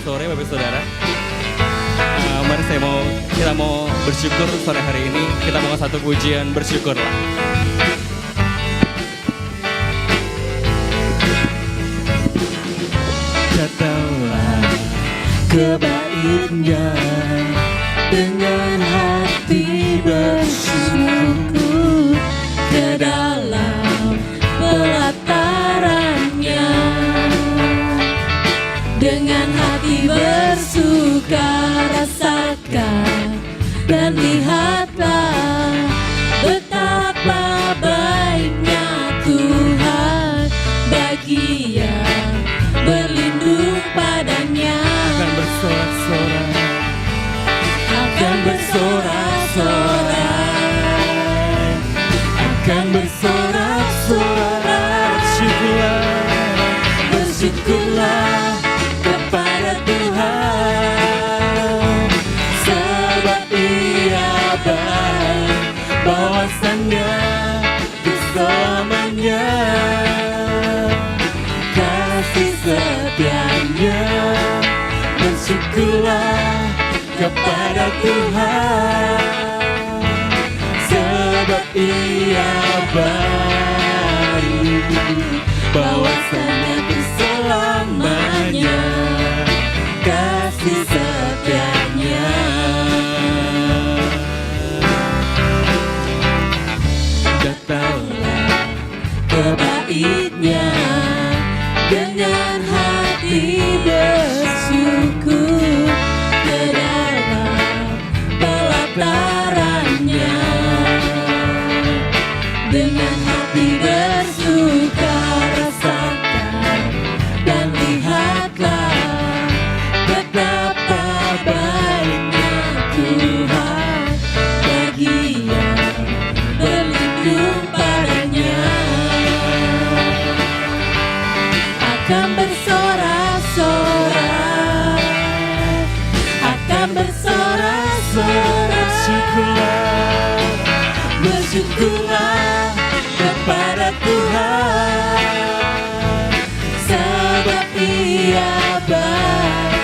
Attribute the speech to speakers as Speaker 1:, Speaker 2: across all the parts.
Speaker 1: sore Bapak Saudara. Mari kita mau bersyukur sore hari ini. Kita mau satu pujian bersyukurlah. Datanglah ke baitnya dengan hati bersyukur, ke dalam pelatarannya dengan hati bersuka rasakan dan lihatlah betapa baiknya Tuhan bagi yang berlindung padanya. Akan bersorak-sorak, akan bersorak-sorak, akan bersorak-sorak. Bersyukurlah, bersyukurlah kepada Tuhan, sebab Ia baik, bahwasannya untuk selamanya kasih setianya. Bersyukurlah kepada Tuhan, sebab Ia baik, bahwasannya untuk selamanya kasih setianya. Datanglah ke baitnya dengan hati bersyukur, ke dalam pelatarannya dengan hati bersuka rasakan dan lihatlah betapa baiknya Tuhan bagi yang berlindung padanya. Akan bersorak-sorak, akan bersorak-sorak. Bersyukurlah, bersyukurlah kepada Tuhan, sebab Ia baik,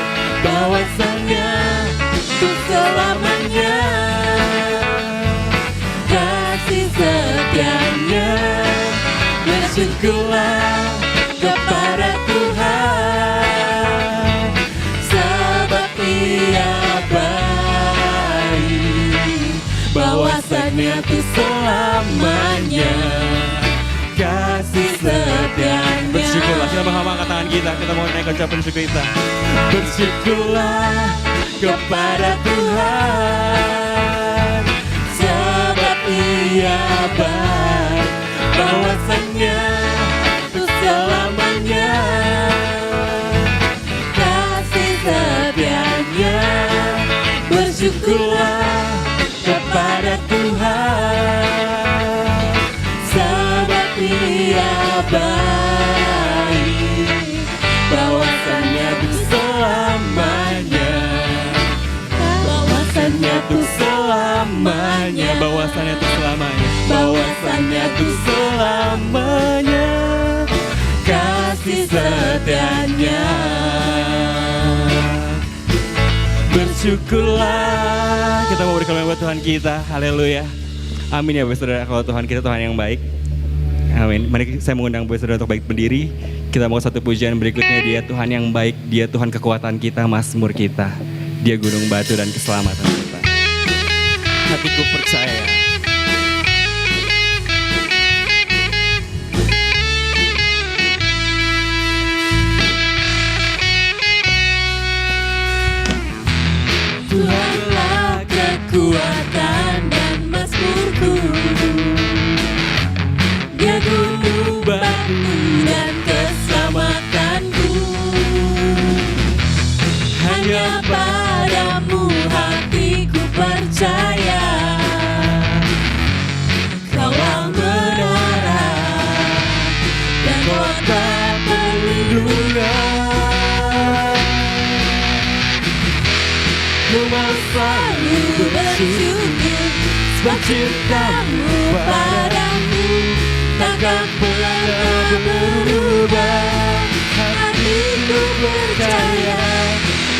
Speaker 1: bahwasannya untuk selamanya kasih setianya. Bersyukurlah kepada Tuhan, sebab Ia baik, bahwasannya untuk selamanya kasih setianya. Bersyukurlah, kita mau angkat tangan kita mau naik ucapan syukur kita. Bersyukurlah kepada Tuhan, sebab Ia baik, bahwasannya untuk selamanya kasih setianya. Bersyukurlah kepada Tuhan, sebab Ia baik, bahwasannya untuk selamanya, bahwasannya untuk selamanya, bahwasannya untuk selamanya, bahwasannya untuk selamanya kasih setianya. Bersyukurlah, kita mau berkenan buat Tuhan kita. Haleluya. Amin ya Bapak Saudara, kalau Tuhan kita Tuhan yang baik. Amin. Mari saya mengundang Bapak Saudara untuk baik berdiri. Kita mau satu pujian berikutnya. Dia Tuhan yang baik, Dia Tuhan kekuatan kita, mazmur kita. Dia gunung batu dan keselamatan kita. Hatiku percaya. Tuhanlah kekuatan dan mazmurku, Dia gunung batu dan keselamatanku. Hanya padamu hatiku percaya, Kaulah menara dan kota perlindungan. Ku mau selalu bersyukur, sebab cintamu padaku takkan pernah berubah. Hatiku percaya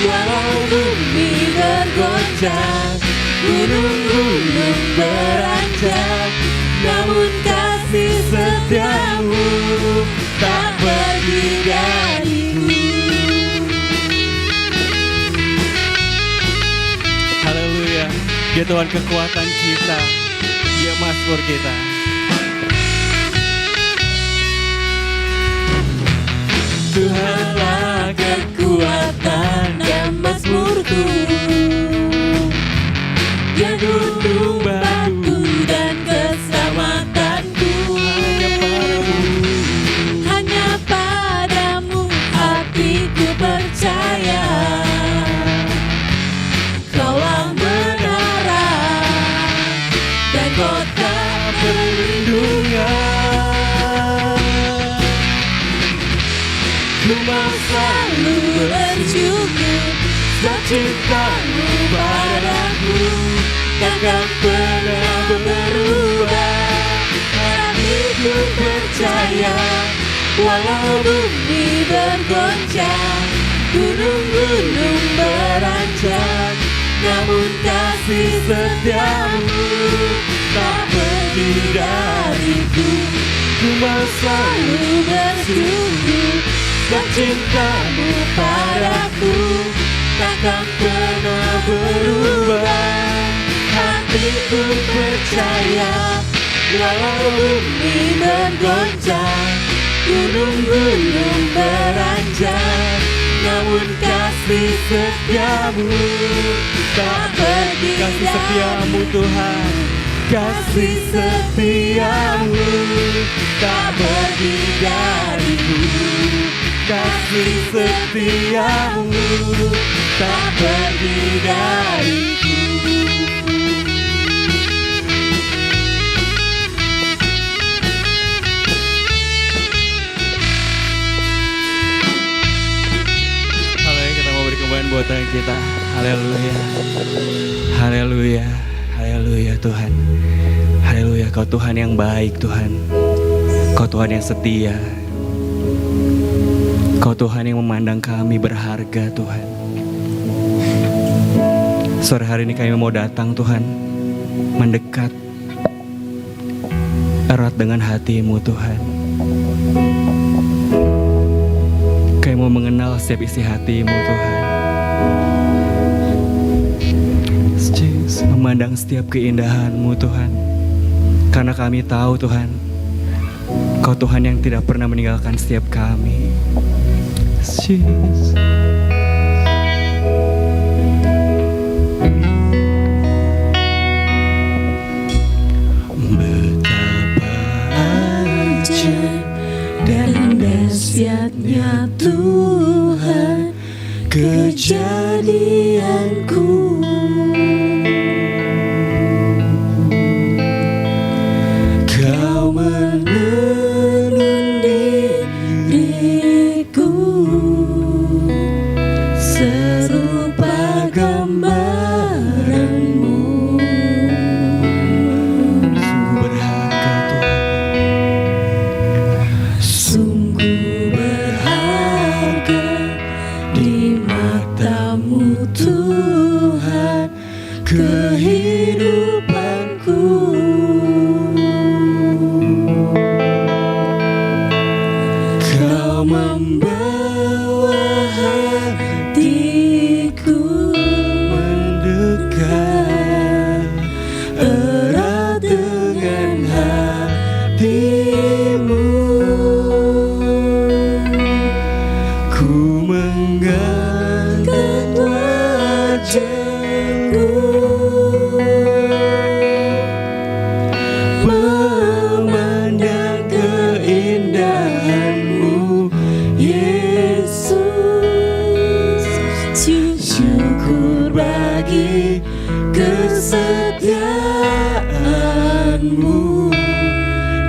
Speaker 2: Walau bumi bergoncang, gunung-gunung beranjak, namun kasih setiamu tak pergi dariku.
Speaker 1: Haleluya. Dia Tuhan kekuatan kita, Dia Mazmur kita.
Speaker 2: Tuhanlah kekuatan dan mazmurku, Dia gunung batu dan keselamatanku. Hanya padamu hatiku percaya, Kaulah menara dan kota perlindungan. Ku mau selalu bersyukur sebab cintamu padaku takkan pernah berubah. Hatiku percaya, walau bumi bergoncang, gunung-gunung beranjak, namun kasih setiamu tak pergi dariku. Ku mau selalu bersyukur sebab cintamu padaku takkan pernah berubah. Hatiku percaya, walau bumi bergoncang, gunung-gunung beranjak, namun kasih setiamu tak pergi dariku.
Speaker 1: Kasih setiamu Tuhan,
Speaker 2: Kasih setiamu tak pergi dariku. Kasih setiamu tak pergi dariku.
Speaker 1: haleluya. Kita mau beri kembali buat Tuhan kita. Haleluya. Haleluya. Haleluya Tuhan. Haleluya, Kau Tuhan yang baik Tuhan. Kau Tuhan yang setia. Kau Tuhan yang memandang kami berharga Tuhan. Sore hari ini kami mau datang Tuhan, mendekat erat dengan hati-Mu Tuhan. Kami mau mengenal setiap isi hati-Mu Tuhan. Memandang setiap keindahan-Mu Tuhan. Karena kami tahu Tuhan, Kau Tuhan yang tidak pernah meninggalkan setiap kami. Jesus.
Speaker 2: Betapa ajaib dan dahsyatnya Tuhan kejadianku. Kau menenun diriku serupa gambaranmu.
Speaker 1: Sungguh berharga
Speaker 2: Sungguh berharga di matamu Tuhan kehidupanku. Kau membawa hatiku mendekat erat dengan hatimu. Ku mengangkat wajahku memandang keindahanmu Yesus. Syukur bagi kesetiaanmu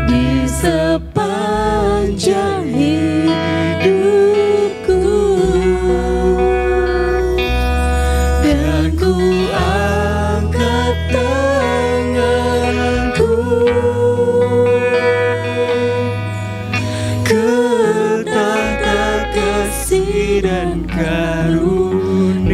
Speaker 2: di sepanjang hidupku. Dan ku angkat tanganku ke tahta kasih dan karunia.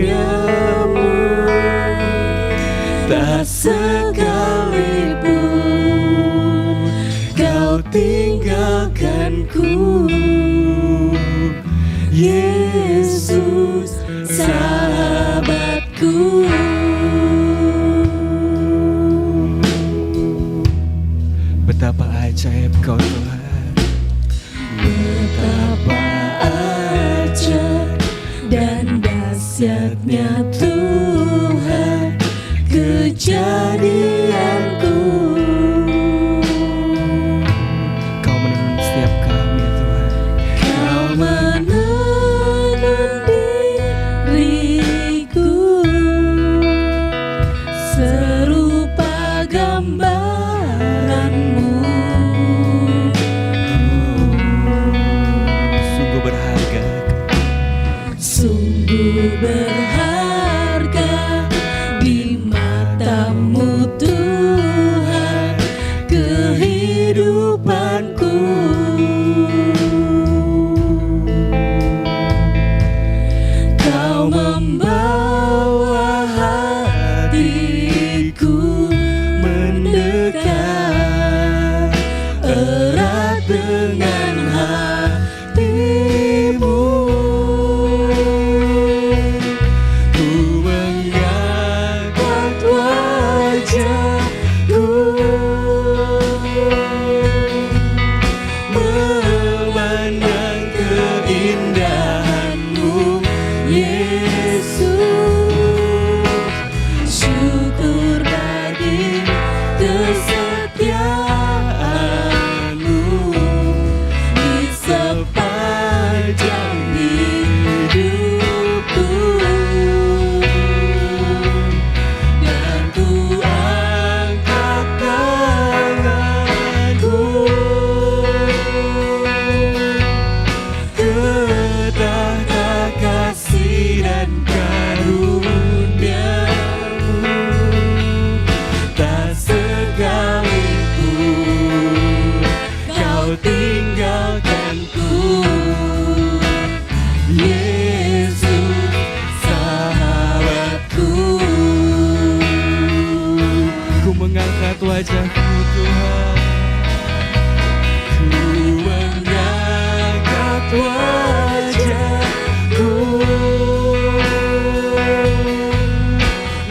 Speaker 2: Yesus sahabatku.
Speaker 1: Betapa ajaib Kau Tuhan.
Speaker 2: Betapa ajaib dan dahsyatnya Tuhan kejadianku.
Speaker 1: Kau menuntun setiap kami ya Tuhan.
Speaker 2: Kau menuntun diriku serupa gambaranmu.
Speaker 1: Sungguh berharga.
Speaker 2: Sungguh berharga di matamu Tuhan kehidupanku. Kau membawa hatiku mendekat erat dengan hatimu. Ku mengangkat wajahku memandang keindahanmu, Yesus. Syukur bagi kesetiaanmu di sepanjang hidupku. Dan ku angkat tanganku ke tahta kasih dan karunia-Mu. Tak sekalipun Kau tinggalkanku, Yesus sahabatku.
Speaker 1: Ku mengangkat wajahku Tuhan.
Speaker 2: Ku mengangkat wajahku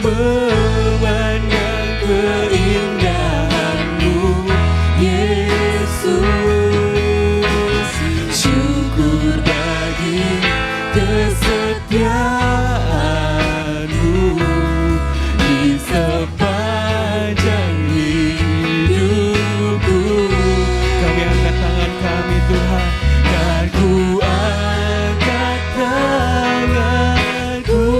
Speaker 2: memandang keindahanmu, Yesus. Syukur bagi kesetiaanmu di sepanjang hidupku.
Speaker 1: Kami angkat tangan kami Tuhan.
Speaker 2: Dan ku angkat tanganku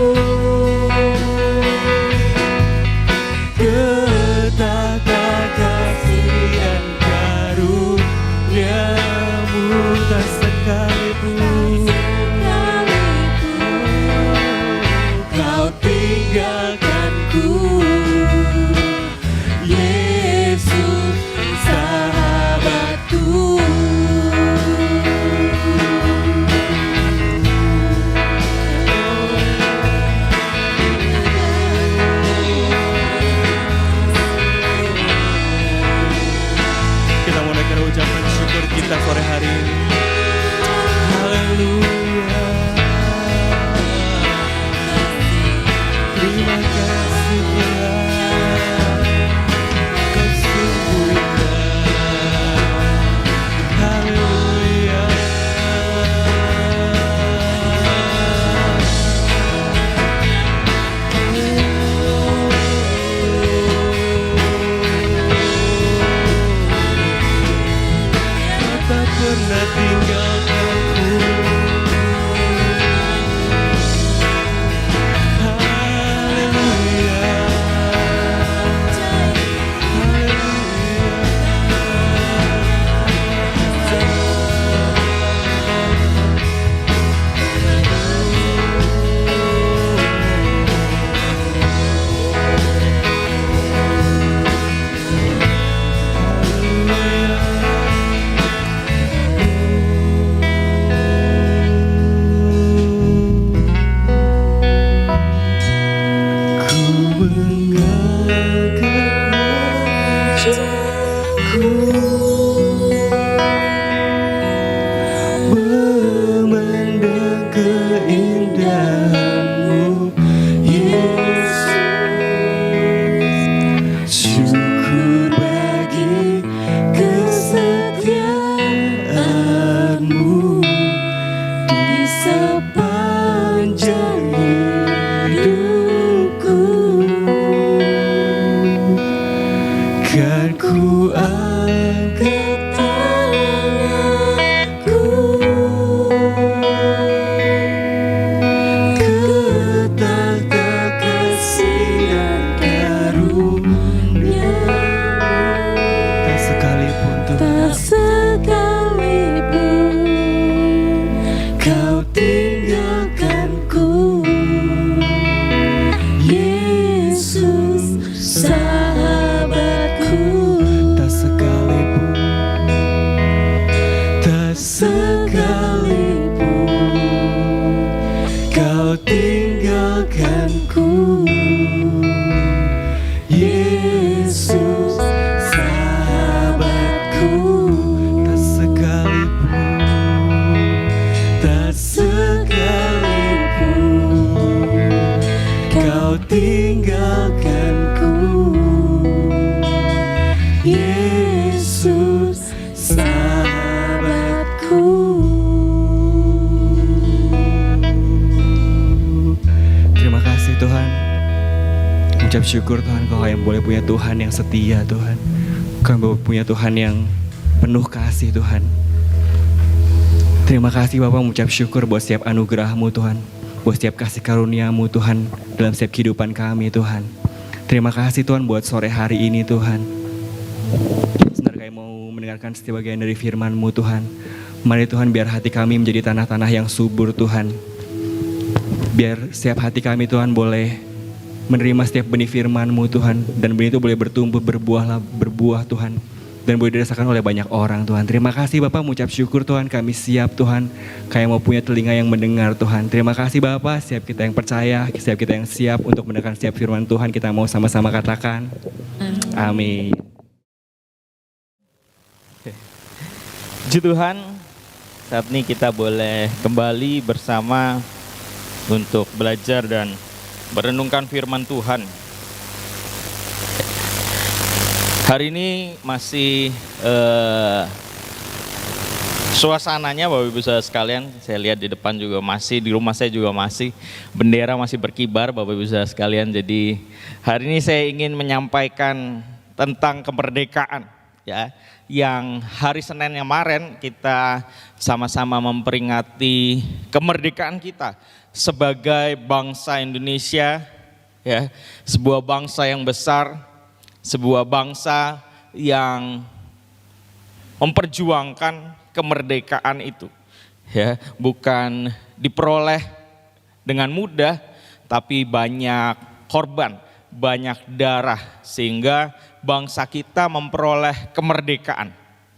Speaker 2: ke tahta kasih dan karunia-Mu.
Speaker 1: Tak sekalipun
Speaker 2: Kau tinggalkanku, Yesus sahabatku.
Speaker 1: Tak sekalipun,
Speaker 2: Tak sekalipun Kau tinggalkanku, Yesus sahabatku.
Speaker 1: terima kasih Tuhan. Ucap syukur Tuhan, Kau yang boleh punya Tuhan yang setia Tuhan. Kau yang boleh punya Tuhan yang penuh kasih Tuhan. Terima kasih Bapak, mengucap syukur buat setiap anugerah-Mu Tuhan, buat setiap kasih karunia-Mu Tuhan dalam setiap kehidupan kami Tuhan. Terima kasih Tuhan buat sore hari ini Tuhan. Sebentar kami mau mendengarkan setiap bagian dari firman-Mu Tuhan. Mari Tuhan, biar hati kami menjadi tanah-tanah yang subur Tuhan. Biar setiap hati kami Tuhan boleh menerima setiap benih firman-Mu Tuhan, dan benih itu boleh bertumbuh, berbuah Tuhan, dan boleh dirasakan oleh banyak orang Tuhan. Terima kasih Bapak, mengucap syukur Tuhan, kami siap Tuhan, kami mau punya telinga yang mendengar Tuhan. Terima kasih Bapak, setiap kita yang percaya, setiap kita yang siap untuk mendengarkan setiap firman Tuhan, kita mau sama-sama katakan amin.
Speaker 3: Puji Tuhan, saat ini kita boleh kembali bersama untuk belajar dan merenungkan firman Tuhan. Hari ini masih suasananya Bapak Ibu Saudara sekalian, saya lihat di depan juga masih, di rumah saya juga masih, bendera masih berkibar Bapak Ibu Saudara sekalian. Jadi hari ini saya ingin menyampaikan tentang kemerdekaan, ya, yang hari Senin yang kemarin kita sama-sama memperingati kemerdekaan kita sebagai bangsa Indonesia, ya, sebuah bangsa yang besar, sebuah bangsa yang memperjuangkan kemerdekaan itu, ya, bukan diperoleh dengan mudah, tapi banyak korban, banyak darah, sehingga bangsa kita memperoleh kemerdekaan,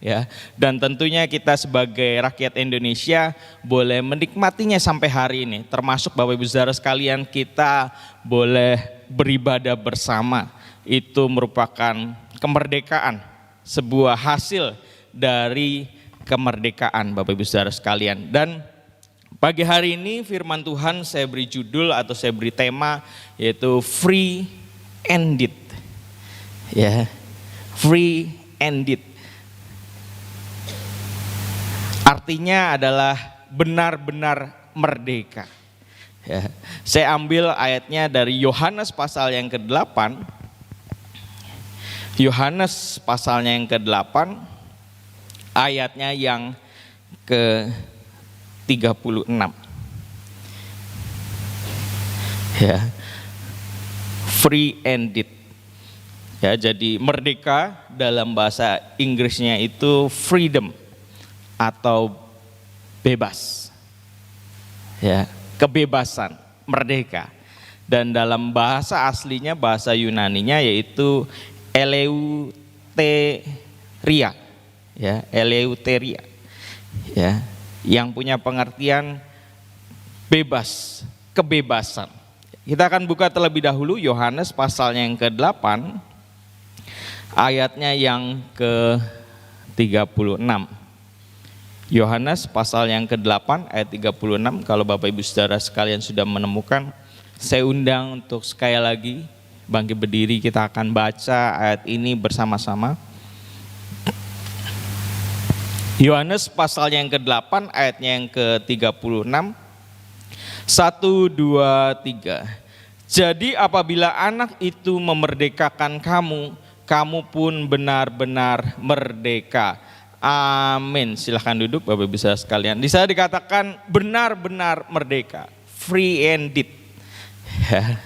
Speaker 3: ya. Dan tentunya kita sebagai rakyat Indonesia boleh menikmatinya sampai hari ini, termasuk Bapak Ibu Saudara sekalian, kita boleh beribadah bersama. Itu merupakan kemerdekaan, sebuah hasil dari kemerdekaan Bapak Ibu Saudara sekalian. Dan pagi hari ini firman Tuhan saya beri judul atau saya beri tema, yaitu free indeed, ya, free indeed. Artinya adalah benar-benar merdeka. Ya. Saya ambil ayatnya dari Yohanes pasal yang ke-8. Yohanes pasalnya yang ke-8, ayatnya yang ke-36. Ya. Free indeed. Ya, jadi merdeka dalam bahasa Inggrisnya itu freedom atau bebas, ya, kebebasan, merdeka. Dan dalam bahasa aslinya, bahasa Yunaninya yaitu eleuteria, ya, eleuteria, ya, yang punya pengertian bebas, kebebasan. Kita akan buka terlebih dahulu Yohanes pasalnya yang ke-8, ayatnya yang ke-36. Yohanes pasal yang ke-8 ayat 36, kalau Bapak Ibu Saudara sekalian sudah menemukan, saya undang untuk sekali lagi bangkit berdiri, kita akan baca ayat ini bersama-sama. Yohanes pasal yang ke-8 ayatnya yang ke-36, 1, 2, 3. Jadi apabila anak itu memerdekakan kamu, kamu pun benar-benar merdeka. Amin. Silahkan duduk Bapak Ibu Saudara sekalian. Di sana dikatakan benar-benar merdeka, free indeed. Ya.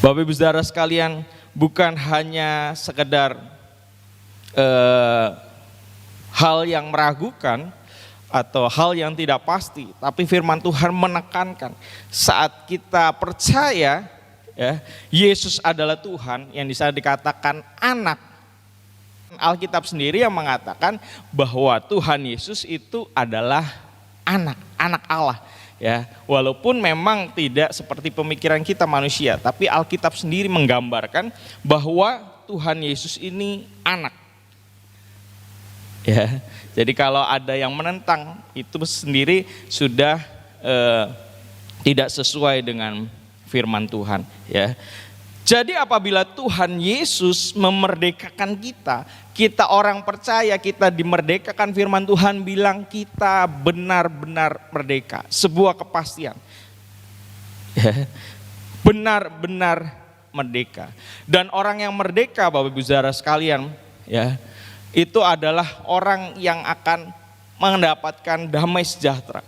Speaker 3: Bapak Ibu Saudara sekalian, bukan hanya sekedar hal yang meragukan atau hal yang tidak pasti, tapi firman Tuhan menekankan saat kita percaya, ya, Yesus adalah Tuhan, yang di sana dikatakan anak. Alkitab sendiri yang mengatakan bahwa Tuhan Yesus itu adalah anak Allah Ya, walaupun memang tidak seperti pemikiran kita manusia, tapi Alkitab sendiri menggambarkan bahwa Tuhan Yesus ini anak. Ya, jadi kalau ada yang menentang itu sendiri sudah tidak sesuai dengan firman Tuhan. Ya, jadi apabila Tuhan Yesus memerdekakan kita, kita orang percaya, kita dimerdekakan, firman Tuhan bilang kita benar-benar merdeka. Sebuah kepastian. Ya, benar-benar merdeka. Dan orang yang merdeka, Bapak Ibu Saudara sekalian, ya, itu adalah orang yang akan mendapatkan damai sejahtera.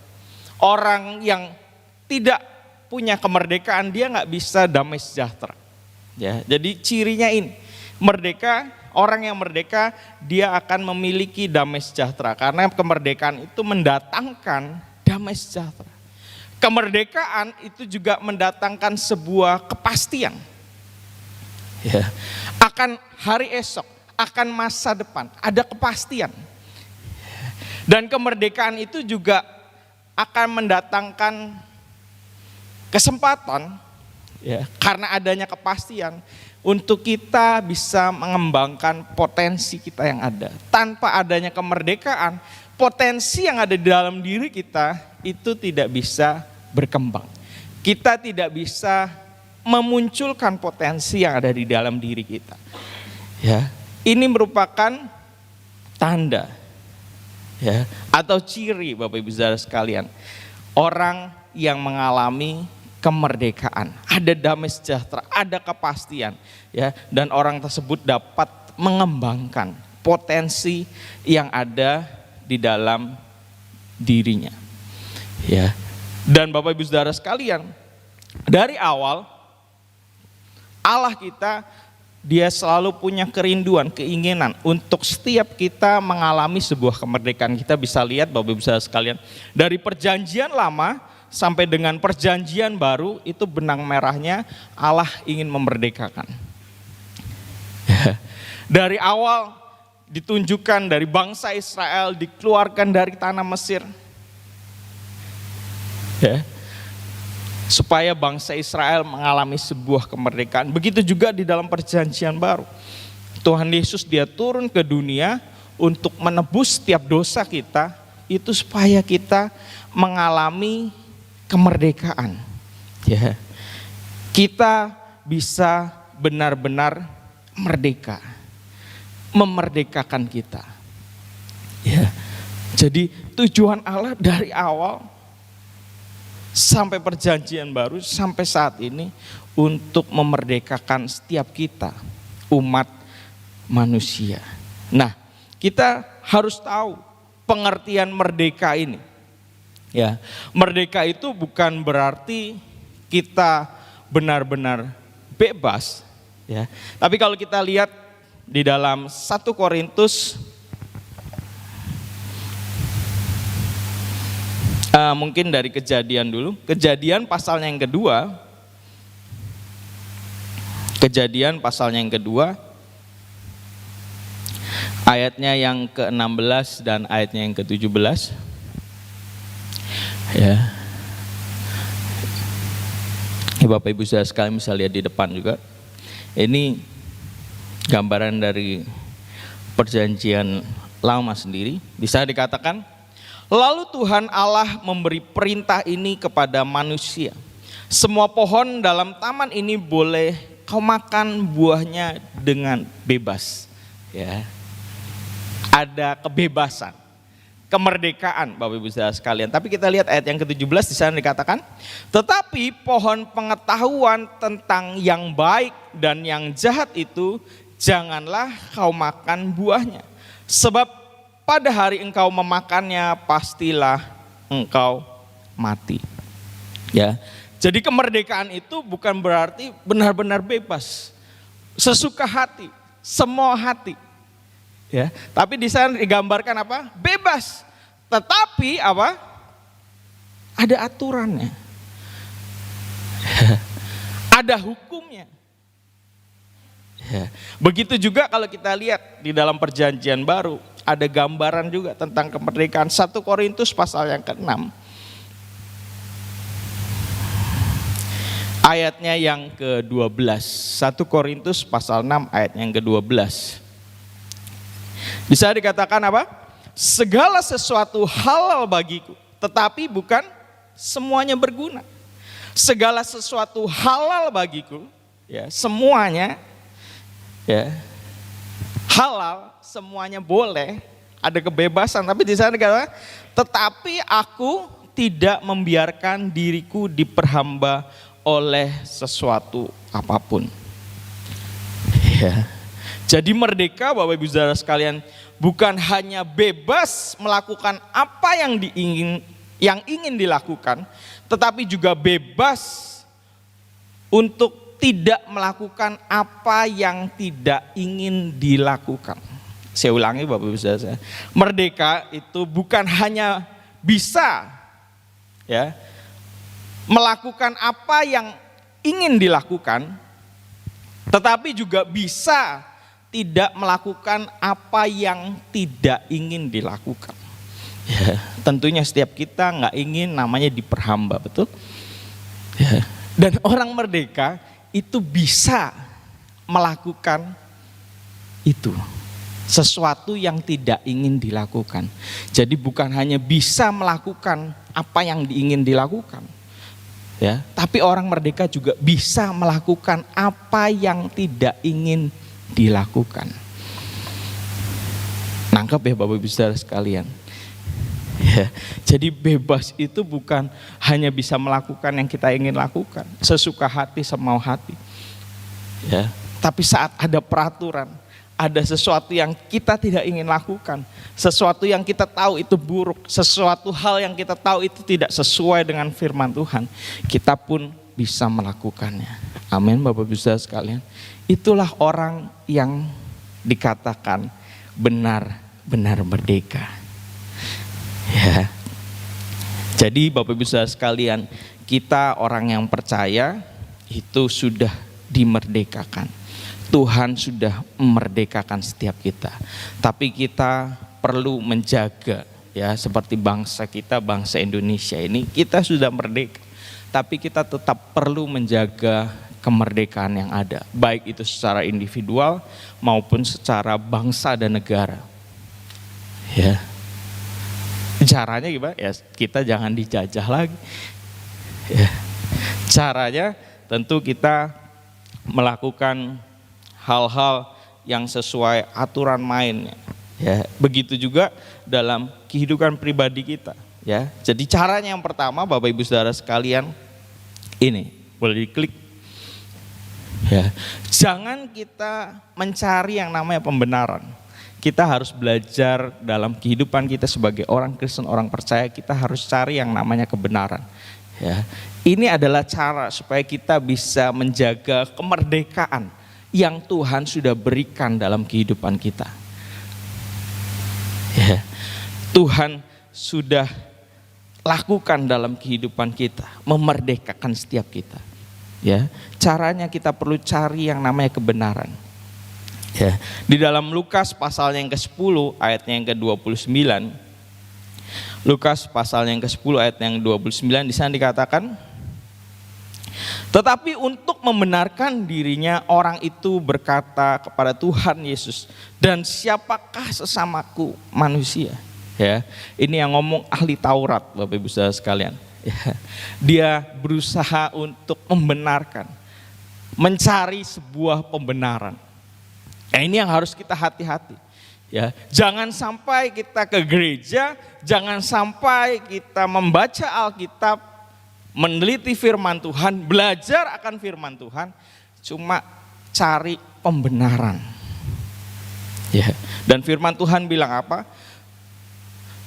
Speaker 3: Orang yang tidak punya kemerdekaan, dia nggak bisa damai sejahtera. Ya, jadi cirinya ini, merdeka, orang yang merdeka dia akan memiliki damai sejahtera karena kemerdekaan itu mendatangkan damai sejahtera. Kemerdekaan itu juga mendatangkan sebuah kepastian. Ya, akan hari esok, akan masa depan, ada kepastian. Dan kemerdekaan itu juga akan mendatangkan kesempatan, ya, karena adanya kepastian untuk kita bisa mengembangkan potensi kita yang ada. Tanpa adanya kemerdekaan, potensi yang ada di dalam diri kita itu tidak bisa berkembang. Kita tidak bisa memunculkan potensi yang ada di dalam diri kita. Ya, ini merupakan tanda, ya, atau ciri Bapak Ibu Saudara sekalian, orang yang mengalami kemerdekaan, ada damai sejahtera, ada kepastian, ya, dan orang tersebut dapat mengembangkan potensi yang ada di dalam dirinya, ya. Dan Bapak Ibu Saudara sekalian, dari awal Allah kita, dia selalu punya kerinduan, keinginan untuk setiap kita mengalami sebuah kemerdekaan. Kita bisa lihat Bapak Ibu Saudara sekalian, dari perjanjian lama sampai dengan perjanjian baru, itu benang merahnya Allah ingin memerdekakan. Dari awal ditunjukkan dari bangsa Israel dikeluarkan dari tanah Mesir, ya, supaya bangsa Israel mengalami sebuah kemerdekaan. Begitu juga di dalam perjanjian baru, Tuhan Yesus dia turun ke dunia untuk menebus setiap dosa kita, itu supaya kita mengalami kemerdekaan, ya. Kita bisa benar-benar merdeka, memerdekakan kita, ya. Jadi tujuan Allah dari awal sampai perjanjian baru sampai saat ini untuk memerdekakan setiap kita, umat manusia. Nah, kita harus tahu pengertian merdeka ini. Ya, merdeka itu bukan berarti kita benar-benar bebas, ya. Tapi kalau kita lihat di dalam 1 Korintus, mungkin dari Kejadian dulu, Kejadian pasalnya yang kedua, Kejadian pasalnya yang kedua, ayatnya yang ke-16 dan ayatnya yang ke-17. Ya. Bapak Ibu Saudara sekalian bisa lihat di depan juga. Ini gambaran dari perjanjian lama sendiri. Bisa dikatakan, lalu Tuhan Allah memberi perintah ini kepada manusia. Semua pohon dalam taman ini boleh kau makan buahnya dengan bebas. Ya. Ada kebebasan, kemerdekaan Bapak Ibu Saudara sekalian. Tapi kita lihat ayat yang ke-17 di sana dikatakan, tetapi pohon pengetahuan tentang yang baik dan yang jahat itu janganlah kau makan buahnya. Sebab pada hari engkau memakannya pastilah engkau mati. Ya. Jadi kemerdekaan itu bukan berarti benar-benar bebas, sesuka hati, semua hati. Ya, tapi di sana digambarkan apa? Bebas. Tetapi apa? Ada aturannya. Ada hukumnya. Ya. Begitu juga kalau kita lihat di dalam perjanjian baru, ada gambaran juga tentang kemerdekaan. 1 Korintus pasal yang ke-6. ayatnya yang ke-12. 1 Korintus pasal 6 ayat yang ke-12. Bisa dikatakan apa? Segala sesuatu halal bagiku, tetapi bukan semuanya berguna. Segala sesuatu halal bagiku, ya, semuanya ya, halal, semuanya boleh, ada kebebasan, tapi di sana dikatakan, tetapi aku tidak membiarkan diriku diperhamba oleh sesuatu apapun. Ya. Jadi merdeka Bapak Ibu Saudara sekalian bukan hanya bebas melakukan apa yang ingin dilakukan, tetapi juga bebas untuk tidak melakukan apa yang tidak ingin dilakukan. Saya ulangi Bapak Ibu Saudara, merdeka itu bukan hanya bisa ya melakukan apa yang ingin dilakukan, tetapi juga bisa tidak melakukan apa yang tidak ingin dilakukan. Ya, tentunya setiap kita nggak ingin namanya diperhamba, betul? Ya. Dan orang merdeka itu bisa melakukan itu, sesuatu yang tidak ingin dilakukan. Jadi bukan hanya bisa melakukan apa yang ingin dilakukan, ya, tapi orang merdeka juga bisa melakukan apa yang tidak ingin dilakukan. Nangkep ya Bapak Ibu Saudara sekalian. Ya, jadi bebas itu bukan hanya bisa melakukan yang kita ingin lakukan, sesuka hati, semau hati. Ya, tapi saat ada peraturan, ada sesuatu yang kita tidak ingin lakukan, sesuatu yang kita tahu itu buruk, sesuatu hal yang kita tahu itu tidak sesuai dengan firman Tuhan, kita pun bisa melakukannya. Amin Bapak Ibu Saudara sekalian. Itulah orang yang dikatakan benar-benar merdeka. Ya. Jadi Bapak Ibu Saudara sekalian, kita orang yang percaya itu sudah dimerdekakan. Tuhan sudah memerdekakan setiap kita. Tapi kita perlu menjaga, ya, seperti bangsa kita, bangsa Indonesia ini, kita sudah merdeka. Tapi kita tetap perlu menjaga kemerdekaan yang ada, baik itu secara individual maupun secara bangsa dan negara. Ya. Caranya gimana? Ya, kita jangan dijajah lagi. Ya. Caranya tentu kita melakukan hal-hal yang sesuai aturan mainnya. Ya, begitu juga dalam kehidupan pribadi kita. Ya, jadi caranya yang pertama Bapak Ibu Saudara sekalian, ini boleh diklik. Ya, jangan kita mencari yang namanya pembenaran. Kita harus belajar dalam kehidupan kita sebagai orang Kristen, orang percaya, kita harus cari yang namanya kebenaran. Ya, ini adalah cara supaya kita bisa menjaga kemerdekaan yang Tuhan sudah berikan dalam kehidupan kita. Ya, Tuhan sudah lakukan dalam kehidupan kita, memerdekakan setiap kita. Ya, caranya kita perlu cari yang namanya kebenaran. Ya, di dalam Lukas pasal yang ke-10 ayatnya yang ke-29. Lukas pasal yang ke-10 ayat yang 29 di sana dikatakan, tetapi untuk membenarkan dirinya orang itu berkata kepada Tuhan Yesus, dan siapakah sesamaku manusia? Ya, ini yang ngomong ahli Taurat Bapak Ibu Saudara sekalian. Ya, dia berusaha untuk membenarkan, mencari sebuah pembenaran. Nah, ini yang harus kita hati-hati. Ya, jangan sampai kita ke gereja, jangan sampai kita membaca Alkitab, meneliti firman Tuhan, belajar akan firman Tuhan, cuma cari pembenaran. Ya, dan firman Tuhan bilang apa?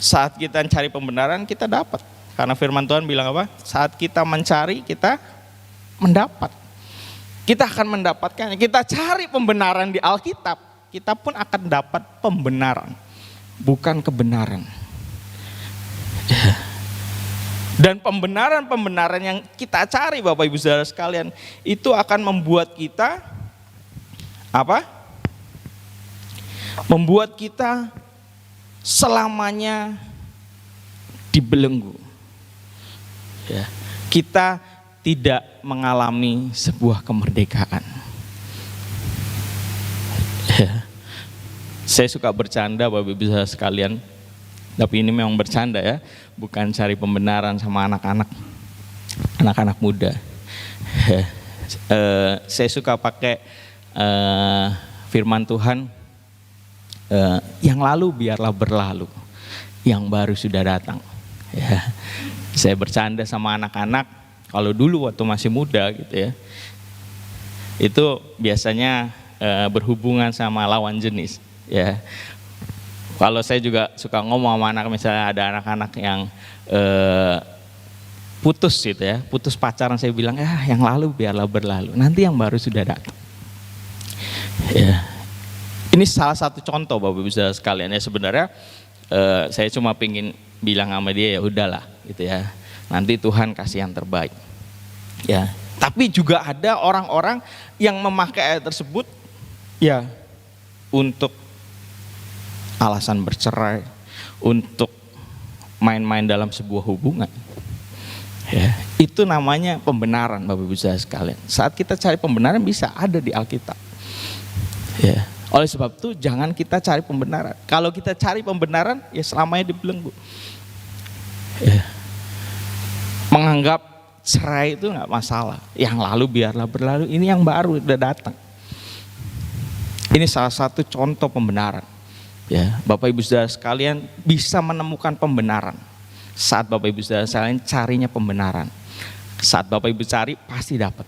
Speaker 3: Saat kita cari pembenaran, kita dapat. Karena firman Tuhan bilang apa? Saat kita mencari, kita mendapat. Kita akan mendapatkan. Kita cari pembenaran di Alkitab, kita pun akan dapat pembenaran, bukan kebenaran. Dan pembenaran-pembenaran yang kita cari Bapak Ibu Saudara sekalian, itu akan membuat kita apa? Membuat kita selamanya dibelenggu. Ya, kita tidak mengalami sebuah kemerdekaan. Ya. Saya suka bercanda Bapak Ibu saudara sekalian, tapi ini memang bercanda ya, bukan cari pembenaran sama anak-anak muda. Ya. Saya suka pakai firman Tuhan, yang lalu biarlah berlalu, yang baru sudah datang. Ya. Saya bercanda sama anak-anak, kalau dulu waktu masih muda gitu ya, itu biasanya berhubungan sama lawan jenis. Ya, kalau saya juga suka ngomong sama anak, misalnya ada anak-anak yang putus gitu ya, putus pacaran, saya bilang yang lalu biarlah berlalu, nanti yang baru sudah datang. Ya, ini salah satu contoh Bapak Ibu saudara sekalian ya, sebenarnya saya cuma pingin bilang sama dia, ya udahlah gitu ya, nanti Tuhan kasih yang terbaik. Ya, tapi juga ada orang-orang yang memakai ayat tersebut ya untuk alasan bercerai, untuk main-main dalam sebuah hubungan. Ya, itu namanya pembenaran Bapak Ibu saudara sekalian. Saat kita cari pembenaran bisa ada di Alkitab. Ya, oleh sebab itu jangan kita cari pembenaran. Kalau kita cari pembenaran ya selamanya dibelenggu. Ya. Menganggap cerai itu nggak masalah. Yang lalu biarlah berlalu, ini yang baru udah datang. Ini salah satu contoh pembenaran. Ya, Bapak Ibu saudara sekalian bisa menemukan pembenaran saat Bapak Ibu saudara sekalian carinya pembenaran. Saat Bapak Ibu cari pasti dapat.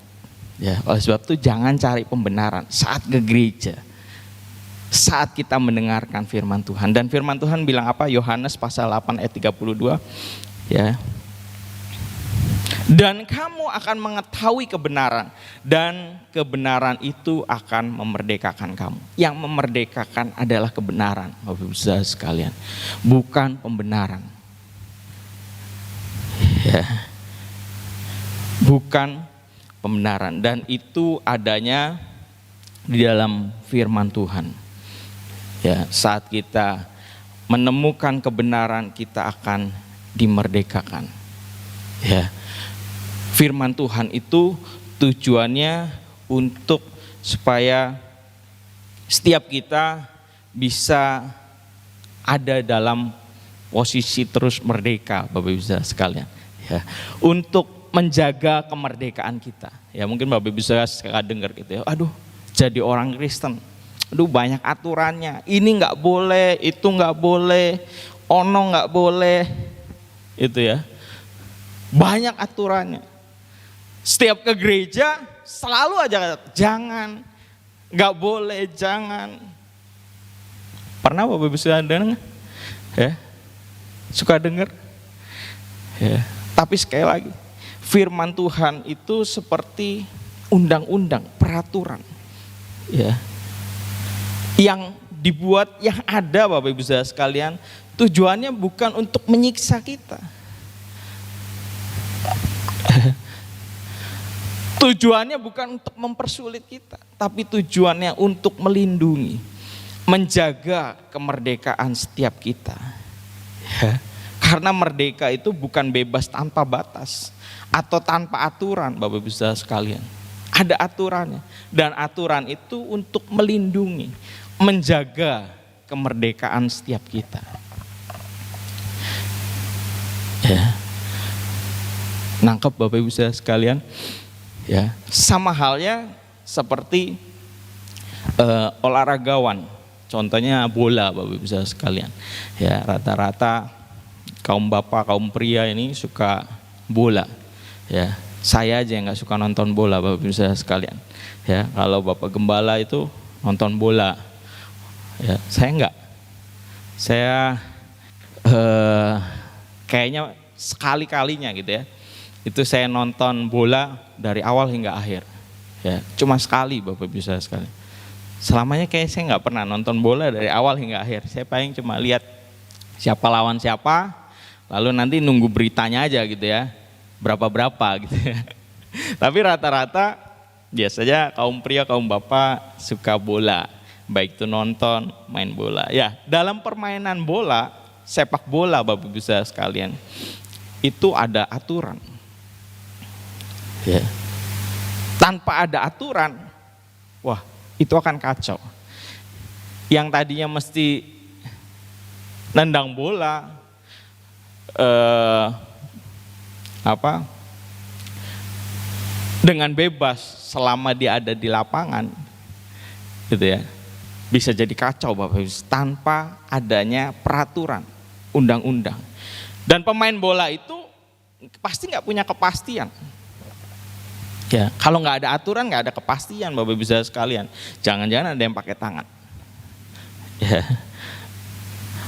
Speaker 3: Ya, oleh sebab itu jangan cari pembenaran saat ke gereja, saat kita mendengarkan firman Tuhan. Dan firman Tuhan bilang apa? Yohanes pasal 8 ayat 32. Ya. Dan kamu akan mengetahui kebenaran, dan kebenaran itu akan memerdekakan kamu. Yang memerdekakan adalah kebenaran, Bapak Ibu saudara sekalian, bukan pembenaran. Ya. Bukan pembenaran, dan itu adanya di dalam firman Tuhan. Ya, saat kita menemukan kebenaran, kita akan dimerdekakan. Ya. Firman Tuhan itu tujuannya untuk supaya setiap kita bisa ada dalam posisi terus merdeka, Bapak Ibu saudara sekalian. Ya, untuk menjaga kemerdekaan kita. Ya, mungkin Bapak Ibu saudara dengar gitu ya, aduh jadi orang Kristen, aduh banyak aturannya, ini nggak boleh, itu nggak boleh, ono nggak boleh, itu ya, banyak aturannya. Setiap ke gereja selalu aja jangan, nggak boleh, jangan. Pernah Bapak Ibu saudara dengar? Ya, suka dengar? Ya. Tapi sekali lagi, firman Tuhan itu seperti undang-undang, peraturan. Ya. Yang dibuat, yang ada Bapak Ibu saudara sekalian, tujuannya bukan untuk menyiksa kita. Tujuannya bukan untuk mempersulit kita, tapi tujuannya untuk melindungi, menjaga kemerdekaan setiap kita. Ya. Karena merdeka itu bukan bebas tanpa batas atau tanpa aturan, Bapak Ibu saudara sekalian. Ada aturannya, dan aturan itu untuk melindungi, menjaga kemerdekaan setiap kita. Ya. Nangkep Bapak Ibu saudara sekalian? Ya, sama halnya seperti olahragawan, contohnya bola Bapak Ibu saudara sekalian. Ya, rata-rata kaum bapak, kaum pria ini suka bola. Ya, saya aja yang nggak suka nonton bola Bapak Ibu saudara sekalian. Ya, kalau Bapak Gembala itu nonton bola, ya saya enggak. Saya kayaknya sekali-kalinya gitu ya. Itu saya nonton bola dari awal hingga akhir. Ya, cuma sekali Bapak Ibu saudara sekalian. Selamanya kayak saya nggak pernah nonton bola dari awal hingga akhir. Saya paling cuma lihat siapa lawan siapa, lalu nanti nunggu beritanya aja gitu ya, berapa gitu ya. Tapi rata-rata biasanya kaum pria, kaum bapak suka bola, baik itu nonton, main bola. Ya, dalam permainan bola, sepak bola Bapak Ibu saudara sekalian, itu ada aturan. Ya. Tanpa ada aturan, wah itu akan kacau. Yang tadinya mesti nendang bola, dengan bebas selama dia ada di lapangan, gitu ya, bisa jadi kacau Bapak Ibu tanpa adanya peraturan, undang-undang. Dan pemain bola itu pasti nggak punya kepastian. Ya, kalau nggak ada aturan, nggak ada kepastian Bapak Ibu sekalian. Jangan-jangan ada yang pakai tangan. Ya.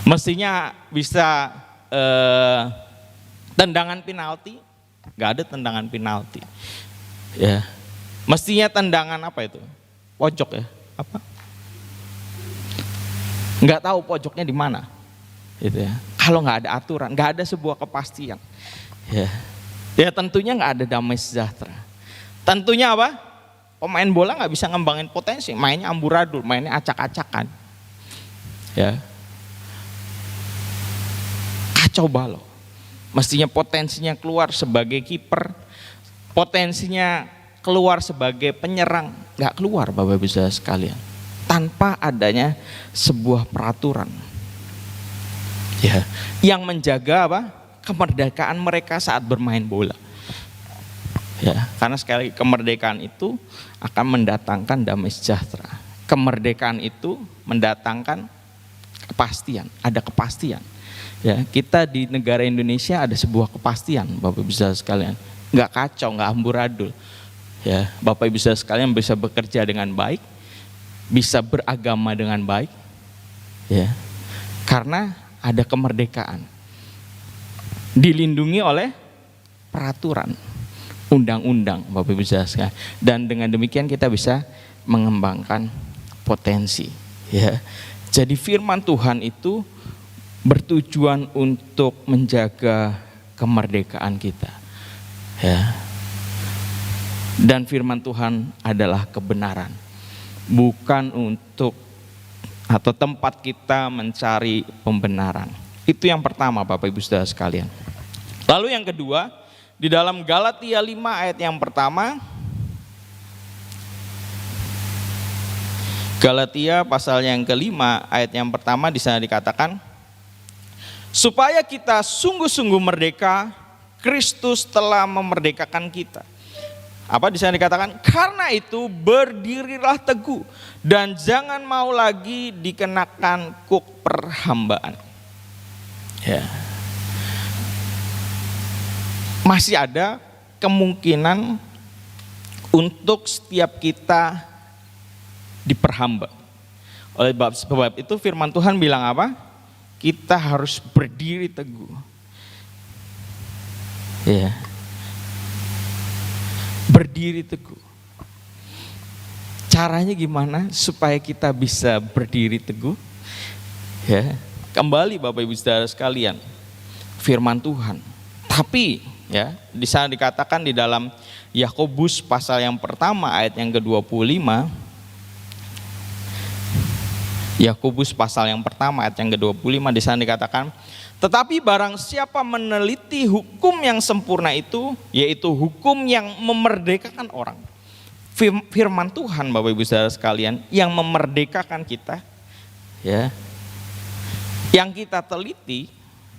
Speaker 3: Mestinya bisa tendangan penalti, nggak ada tendangan penalti. Ya, mestinya tendangan apa itu? Pojok ya? Apa? Nggak tahu pojoknya di mana. Gitu ya. Kalau nggak ada aturan, nggak ada sebuah kepastian. Ya, ya tentunya nggak ada damai sejahtera. Tentunya apa? Pemain bola nggak bisa ngembangin potensi, mainnya amburadul, mainnya acak-acakan. Ya, kacau balau. Mestinya potensinya keluar sebagai kiper, potensinya keluar sebagai penyerang, nggak keluar Bapak Ibu sekalian. Tanpa adanya sebuah peraturan. Ya, yang menjaga apa? Kemerdekaan mereka saat bermain bola. Ya, karena sekali lagi kemerdekaan itu akan mendatangkan damai sejahtera. Kemerdekaan itu mendatangkan kepastian, ada kepastian. Ya, kita di negara Indonesia ada sebuah kepastian, Bapak Ibu sekalian. Nggak kacau, nggak amburadul. Ya, Bapak Ibu sekalian bisa bekerja dengan baik, bisa beragama dengan baik. Ya, karena ada kemerdekaan. Dilindungi oleh peraturan, undang-undang Bapak Ibu sekalian. Dan dengan demikian kita bisa mengembangkan potensi. Ya. Jadi firman Tuhan itu bertujuan untuk menjaga kemerdekaan kita. Ya. Dan firman Tuhan adalah kebenaran. Bukan untuk atau tempat kita mencari pembenaran. Itu yang pertama Bapak Ibu Saudara sekalian. Lalu yang kedua, di dalam Galatia 5 ayat yang pertama, Galatia pasal yang kelima ayat yang pertama di sana dikatakan, supaya kita sungguh-sungguh merdeka, Kristus telah memerdekakan kita. Apa di sana dikatakan? Karena itu berdirilah teguh dan jangan mau lagi dikenakan kuk perhambaan. Ya. Masih ada kemungkinan untuk setiap kita diperhamba. Oleh sebab itu firman Tuhan bilang apa? Kita harus berdiri teguh. Ya. Berdiri teguh. Caranya gimana supaya kita bisa berdiri teguh? Ya, kembali Bapak Ibu Saudara sekalian, firman Tuhan. Tapi ya, di sana dikatakan di dalam Yakobus pasal yang pertama ayat yang ke-25. Yakobus pasal yang pertama ayat yang ke-25 di sana dikatakan, tetapi barang siapa meneliti hukum yang sempurna itu, yaitu hukum yang memerdekakan orang. Firman Tuhan Bapak Ibu Saudara sekalian yang memerdekakan kita, ya, yang kita teliti,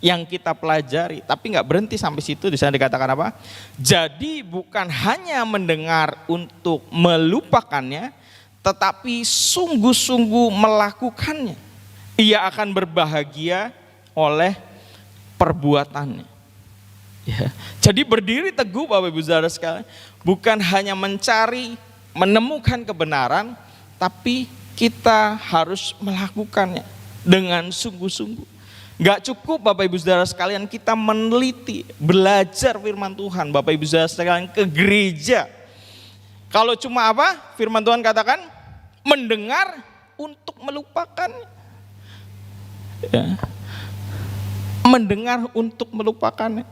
Speaker 3: yang kita pelajari, tapi nggak berhenti sampai situ. Di sana dikatakan apa? Jadi bukan hanya mendengar untuk melupakannya, tetapi sungguh-sungguh melakukannya. Ia akan berbahagia oleh perbuatannya. Ya. Jadi berdiri teguh Bapak Ibu Saudara sekalian, bukan hanya mencari, menemukan kebenaran, tapi kita harus melakukannya dengan sungguh-sungguh. Gak cukup Bapak Ibu Saudara sekalian kita meneliti, belajar firman Tuhan Bapak Ibu Saudara sekalian ke gereja. Kalau cuma apa? Firman Tuhan katakan mendengar untuk melupakan. Ya. Mendengar untuk melupakan.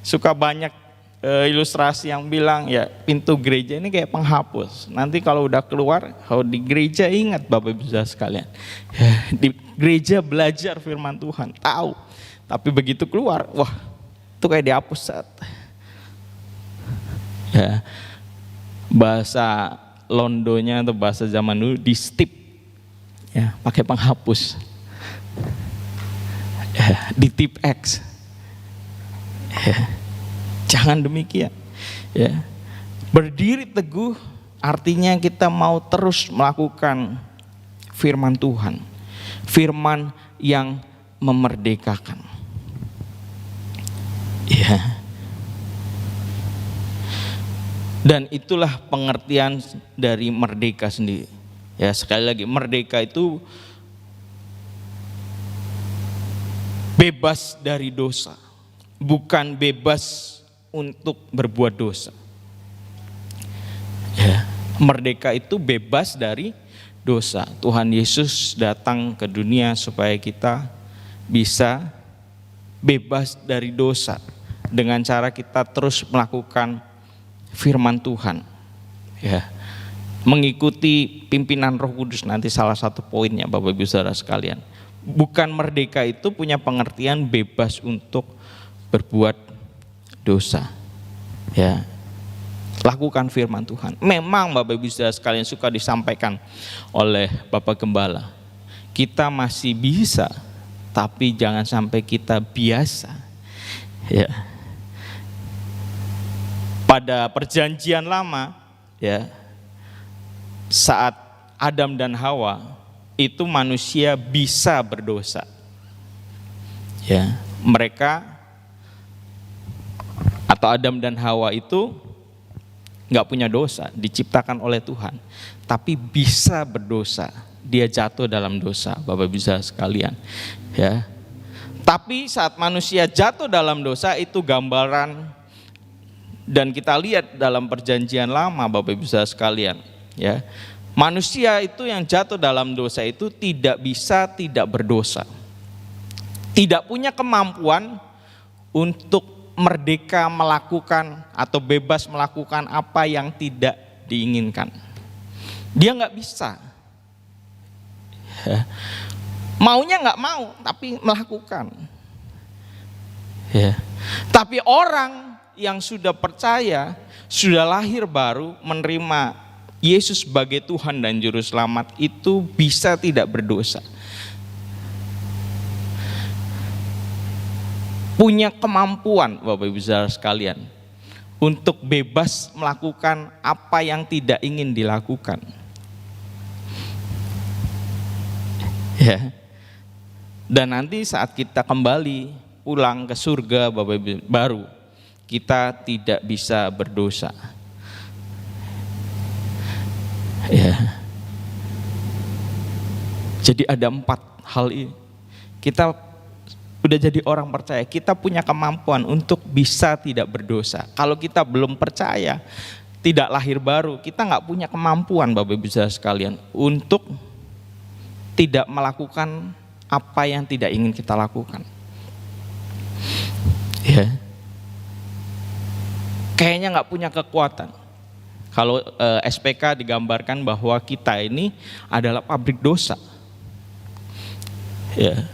Speaker 3: Suka banyak ilustrasi yang bilang ya pintu gereja ini kayak penghapus. Nanti kalau udah keluar, kalau di gereja ingat Bapak Ibu Saudara sekalian. Ya, di gereja belajar firman Tuhan, tahu. Tapi begitu keluar, wah itu kayak dihapus saat. Ya. Ya. Bahasa Londonya atau bahasa zaman dulu di stip, ya, pakai penghapus. Ya, di tip X. Ya. Jangan demikian. Ya. Berdiri teguh artinya kita mau terus melakukan firman Tuhan. Firman yang memerdekakan. Ya. Dan itulah pengertian dari merdeka sendiri. Ya, sekali lagi, merdeka itu bebas dari dosa, bukan bebas untuk berbuat dosa. Ya, merdeka itu bebas dari dosa. Tuhan Yesus datang ke dunia supaya kita bisa bebas dari dosa dengan cara kita terus melakukan firman Tuhan, ya, mengikuti pimpinan Roh Kudus. Nanti salah satu poinnya Bapak Ibu Saudara sekalian, bukan merdeka itu punya pengertian bebas untuk berbuat dosa, ya, lakukan firman Tuhan. Memang Bapak Ibu Saudara sekalian suka disampaikan oleh Bapak Gembala, kita masih bisa, tapi jangan sampai kita biasa, ya. Pada perjanjian lama, ya, saat Adam dan Hawa itu manusia bisa berdosa. Ya, mereka atau Adam dan Hawa itu nggak punya dosa, diciptakan oleh Tuhan, tapi bisa berdosa. Dia jatuh dalam dosa, Bapak bisa sekalian. Ya, tapi saat manusia jatuh dalam dosa itu gambaran. Dan kita lihat dalam perjanjian lama Bapak Ibu Saudara sekalian, ya, manusia itu yang jatuh dalam dosa itu tidak bisa tidak berdosa. Tidak punya kemampuan untuk merdeka melakukan atau bebas melakukan apa yang tidak diinginkan. Dia nggak bisa. Ya. Maunya nggak mau, tapi melakukan. Ya. Tapi orang yang sudah percaya, sudah lahir baru, menerima Yesus sebagai Tuhan dan Juru Selamat, itu bisa tidak berdosa. Punya kemampuan Bapak Ibu Saudara sekalian untuk bebas melakukan apa yang tidak ingin dilakukan. Ya. Dan nanti saat kita kembali pulang ke surga Bapak Ibu baru, kita tidak bisa berdosa. Ya. Jadi ada 4 hal ini. Kita udah jadi orang percaya, kita punya kemampuan untuk bisa tidak berdosa. Kalau kita belum percaya, tidak lahir baru, kita nggak punya kemampuan Bapak Ibu Saudara sekalian untuk tidak melakukan apa yang tidak ingin kita lakukan. Ya. Kayaknya nggak punya kekuatan. Kalau SPK digambarkan bahwa kita ini adalah pabrik dosa. Ya.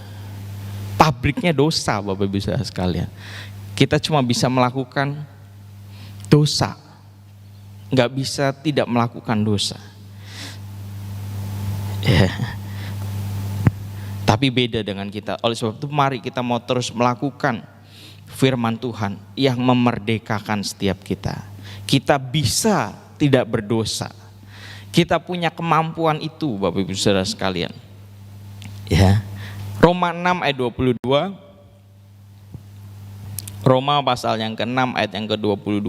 Speaker 3: Pabriknya dosa Bapak Ibu Saudara sekalian. Kita cuma bisa melakukan dosa. Nggak bisa tidak melakukan dosa. Ya. Tapi beda dengan kita. Oleh sebab itu mari kita mau terus melakukan firman Tuhan yang memerdekakan setiap kita. Kita bisa tidak berdosa. Kita punya kemampuan itu Bapak Ibu Saudara sekalian. Ya. Roma 6 ayat 22. Roma pasal yang ke-6 ayat yang ke-22.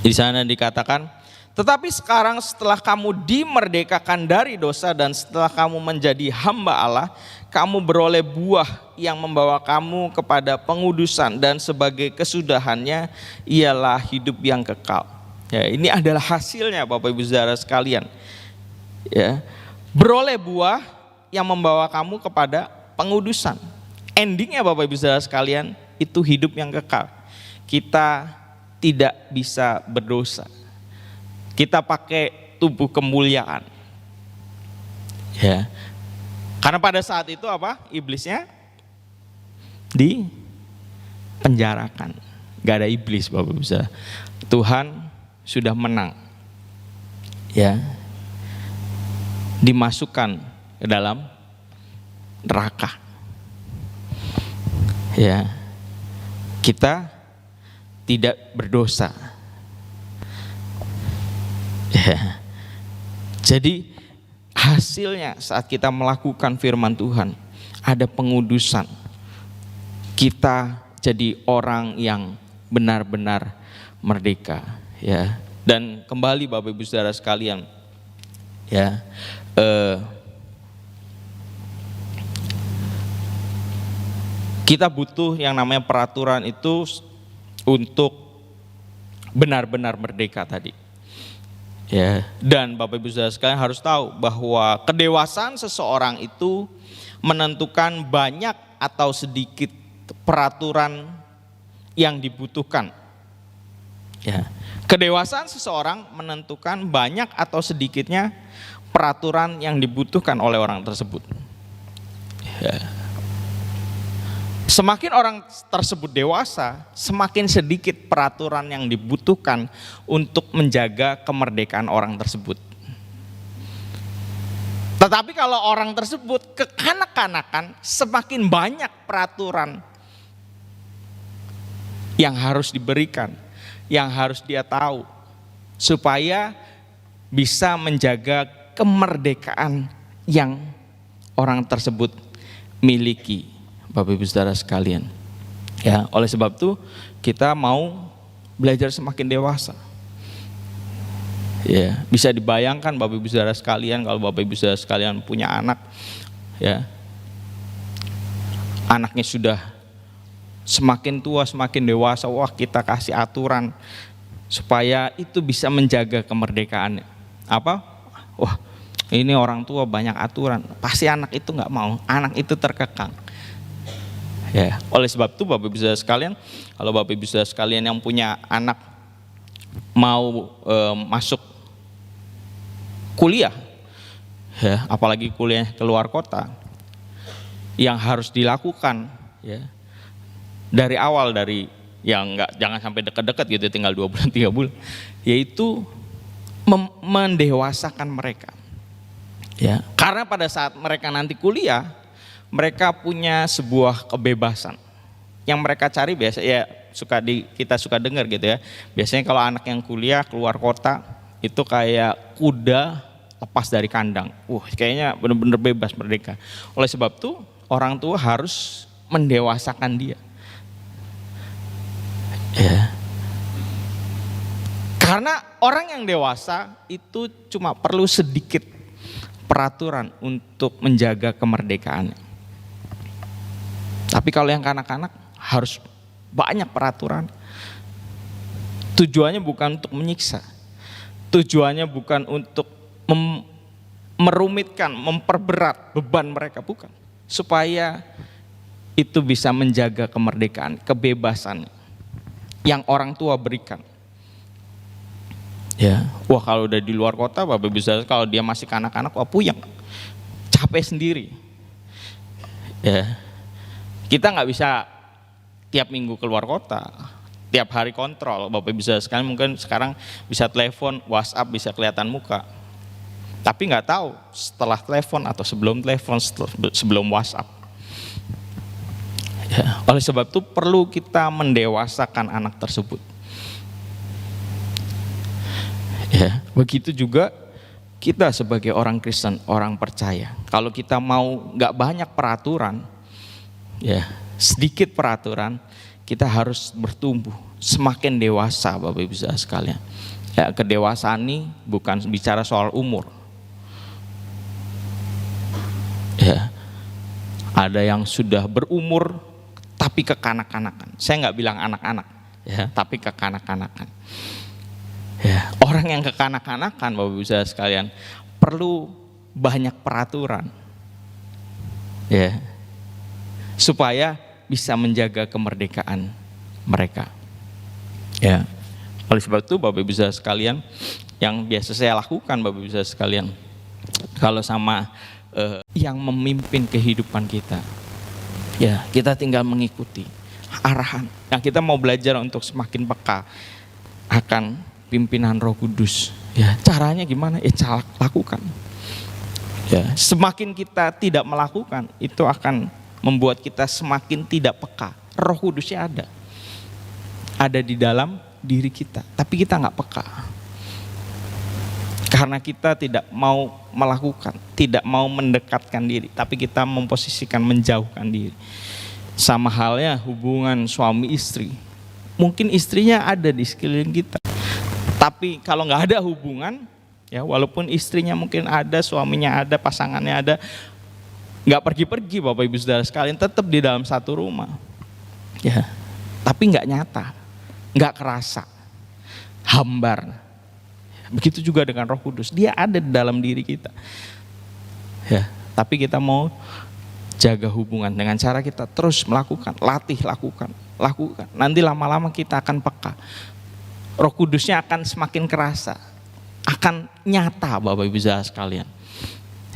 Speaker 3: Di sana dikatakan, tetapi sekarang setelah kamu dimerdekakan dari dosa dan setelah kamu menjadi hamba Allah, kamu beroleh buah yang membawa kamu kepada pengudusan dan sebagai kesudahannya ialah hidup yang kekal. Ya, ini adalah hasilnya Bapak Ibu Saudara sekalian. Ya, beroleh buah yang membawa kamu kepada pengudusan. Endingnya Bapak Ibu Saudara sekalian itu hidup yang kekal. Kita tidak bisa berdosa. Kita pakai tubuh kemuliaan. Ya. Karena pada saat itu apa? Iblisnya dipenjarakan. Gak ada iblis, Bapak Ibu Saudara. Tuhan sudah menang. Ya. Dimasukkan ke dalam neraka. Ya. Kita tidak berdosa. Ya. Jadi hasilnya saat kita melakukan firman Tuhan, ada pengudusan. Kita jadi orang yang benar-benar merdeka, ya. Dan kembali Bapak Ibu Saudara sekalian, ya, kita butuh yang namanya peraturan itu untuk benar-benar merdeka tadi. Ya, dan Bapak Ibu Saudara sekalian harus tahu bahwa kedewasaan seseorang itu menentukan banyak atau sedikit peraturan yang dibutuhkan. Ya, kedewasaan seseorang menentukan banyak atau sedikitnya peraturan yang dibutuhkan oleh orang tersebut. Ya. Semakin orang tersebut dewasa, semakin sedikit peraturan yang dibutuhkan untuk menjaga kemerdekaan orang tersebut. Tetapi kalau orang tersebut kekanak-kanakan, semakin banyak peraturan yang harus diberikan, yang harus dia tahu, supaya bisa menjaga kemerdekaan yang orang tersebut miliki. Bapak Ibu Saudara sekalian, ya, oleh sebab itu kita mau belajar semakin dewasa. Ya, bisa dibayangkan Bapak Ibu Saudara sekalian, kalau Bapak Ibu Saudara sekalian punya anak, ya, anaknya sudah semakin tua, semakin dewasa, wah kita kasih aturan supaya itu bisa menjaga kemerdekaannya. Apa? Wah, ini orang tua banyak aturan, pasti anak itu nggak mau, anak itu terkekang. Ya, oleh sebab itu Bapak Ibu Saudara sekalian, kalau Bapak Ibu Saudara sekalian yang punya anak mau masuk kuliah, ya, apalagi kuliah keluar kota, yang harus dilakukan, ya, dari awal, dari yang jangan sampai dekat-dekat gitu, tinggal 2 bulan 3 bulan, yaitu mendewasakan mereka. Ya, karena pada saat mereka nanti kuliah, mereka punya sebuah kebebasan yang mereka cari biasa, ya, kita suka dengar gitu ya. Biasanya kalau anak yang kuliah keluar kota itu kayak kuda lepas dari kandang. Kayaknya benar-benar bebas, merdeka. Oleh sebab itu orang tua harus mendewasakan dia. Ya. Karena orang yang dewasa itu cuma perlu sedikit peraturan untuk menjaga kemerdekaannya. Tapi kalau yang kanak-kanak harus banyak peraturan. Tujuannya bukan untuk menyiksa. Tujuannya bukan untuk merumitkan, memperberat beban mereka, bukan. Supaya itu bisa menjaga kemerdekaan, kebebasan yang orang tua berikan. Ya, wah kalau udah di luar kota, Bapak bisa, kalau dia masih kanak-kanak, wah puyeng, capek sendiri. Ya. Kita nggak bisa tiap minggu keluar kota, tiap hari kontrol. Bapak bisa sekali mungkin sekarang bisa telepon, WhatsApp, bisa kelihatan muka. Tapi nggak tahu setelah telepon atau sebelum telepon, sebelum WhatsApp. Ya, oleh sebab itu perlu kita mendewasakan anak tersebut. Ya, begitu juga kita sebagai orang Kristen, orang percaya. Kalau kita mau nggak banyak peraturan, ya, sedikit peraturan, kita harus bertumbuh semakin dewasa, Bapak Ibu Saudara sekalian. Ya, kedewasaan ini bukan bicara soal umur. Ya, ada yang sudah berumur tapi kekanak-kanakan. Saya nggak bilang anak-anak, ya, tapi kekanak-kanakan. Ya, orang yang kekanak-kanakan, Bapak Ibu Saudara sekalian, perlu banyak peraturan. Ya. Supaya bisa menjaga kemerdekaan mereka. Ya. Oleh sebab itu Bapak Ibu Saudara sekalian, yang biasa saya lakukan Bapak Ibu Saudara sekalian, kalau sama yang memimpin kehidupan kita, ya, kita tinggal mengikuti. arahan. Nah, kita mau belajar untuk semakin peka akan pimpinan Roh Kudus. Ya, caranya gimana? Lakukan. Ya, semakin kita tidak melakukan, itu akan membuat kita semakin tidak peka. Roh Kudusnya ada di dalam diri kita, tapi kita nggak peka. Karena kita tidak mau melakukan, tidak mau mendekatkan diri, tapi kita memposisikan menjauhkan diri. Sama halnya hubungan suami istri. Mungkin istrinya ada di sekeliling kita, tapi kalau nggak ada hubungan, ya walaupun istrinya mungkin ada, suaminya ada, pasangannya ada, nggak pergi-pergi Bapak Ibu Saudara sekalian, tetap di dalam satu rumah. Ya, tapi nggak nyata, nggak kerasa, hambar. Begitu juga dengan Roh Kudus, dia ada di dalam diri kita. Ya, tapi kita mau jaga hubungan dengan cara kita terus melakukan, lakukan. Nanti lama-lama kita akan peka. Roh Kudusnya akan semakin kerasa, akan nyata Bapak Ibu Saudara sekalian.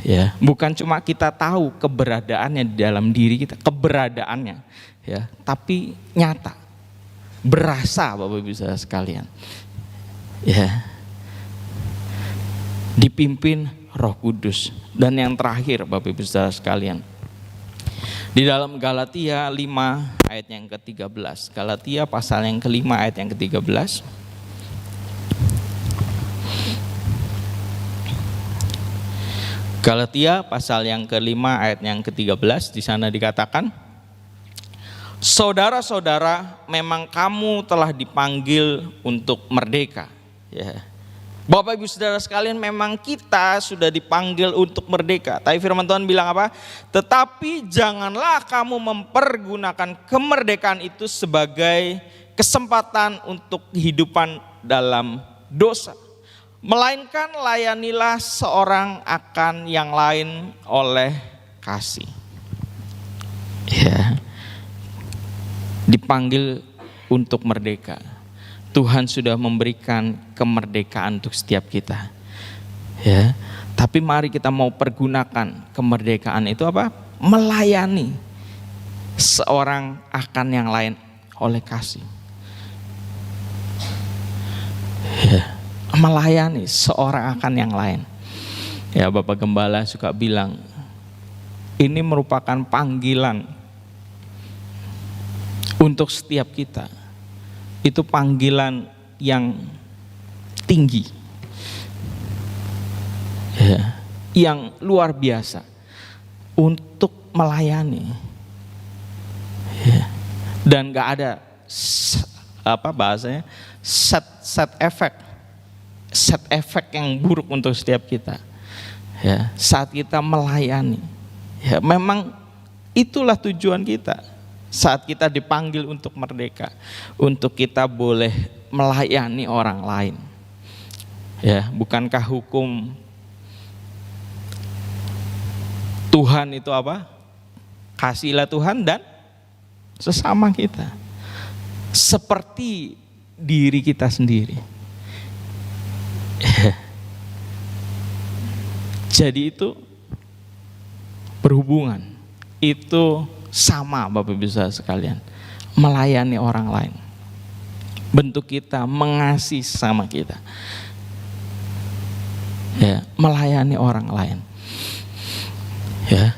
Speaker 3: Ya, bukan cuma kita tahu keberadaannya di dalam diri kita, keberadaannya, ya, tapi nyata, berasa Bapak Ibu Saudara sekalian. Ya. Dipimpin Roh Kudus. Dan yang terakhir Bapak Ibu Saudara sekalian, di dalam Galatia 5 ayat yang ke-13. Galatia pasal yang ke-5 ayat yang ke-13. Galatia pasal yang ke-5 ayat yang ke-13, di sana dikatakan, saudara-saudara, memang kamu telah dipanggil untuk merdeka. Ya. Bapak Ibu Saudara sekalian, memang kita sudah dipanggil untuk merdeka. Tapi firman Tuhan bilang apa? Tetapi janganlah kamu mempergunakan kemerdekaan itu sebagai kesempatan untuk kehidupan dalam dosa. Melainkan layanilah seorang akan yang lain oleh kasih. Ya. Dipanggil untuk merdeka. Tuhan sudah memberikan kemerdekaan untuk setiap kita. Ya. Tapi mari kita mau pergunakan kemerdekaan itu apa? Melayani seorang akan yang lain oleh kasih. Ya. Melayani seorang akan yang lain. Ya, Bapak Gembala suka bilang, ini merupakan panggilan untuk setiap kita. Itu panggilan yang tinggi, ya, yang luar biasa untuk melayani, ya. Dan gak ada bahasanya set efek yang buruk untuk setiap kita, ya, saat kita melayani. Ya, memang itulah tujuan kita. Saat kita dipanggil untuk merdeka, untuk kita boleh melayani orang lain. Ya, bukankah hukum Tuhan itu apa? Kasihilah Tuhan dan sesama kita seperti diri kita sendiri. Ya. Jadi itu berhubungan, itu sama Bapak Ibu Saudara sekalian, melayani orang lain. Bentuk kita mengasihi sama kita, ya, melayani orang lain, ya,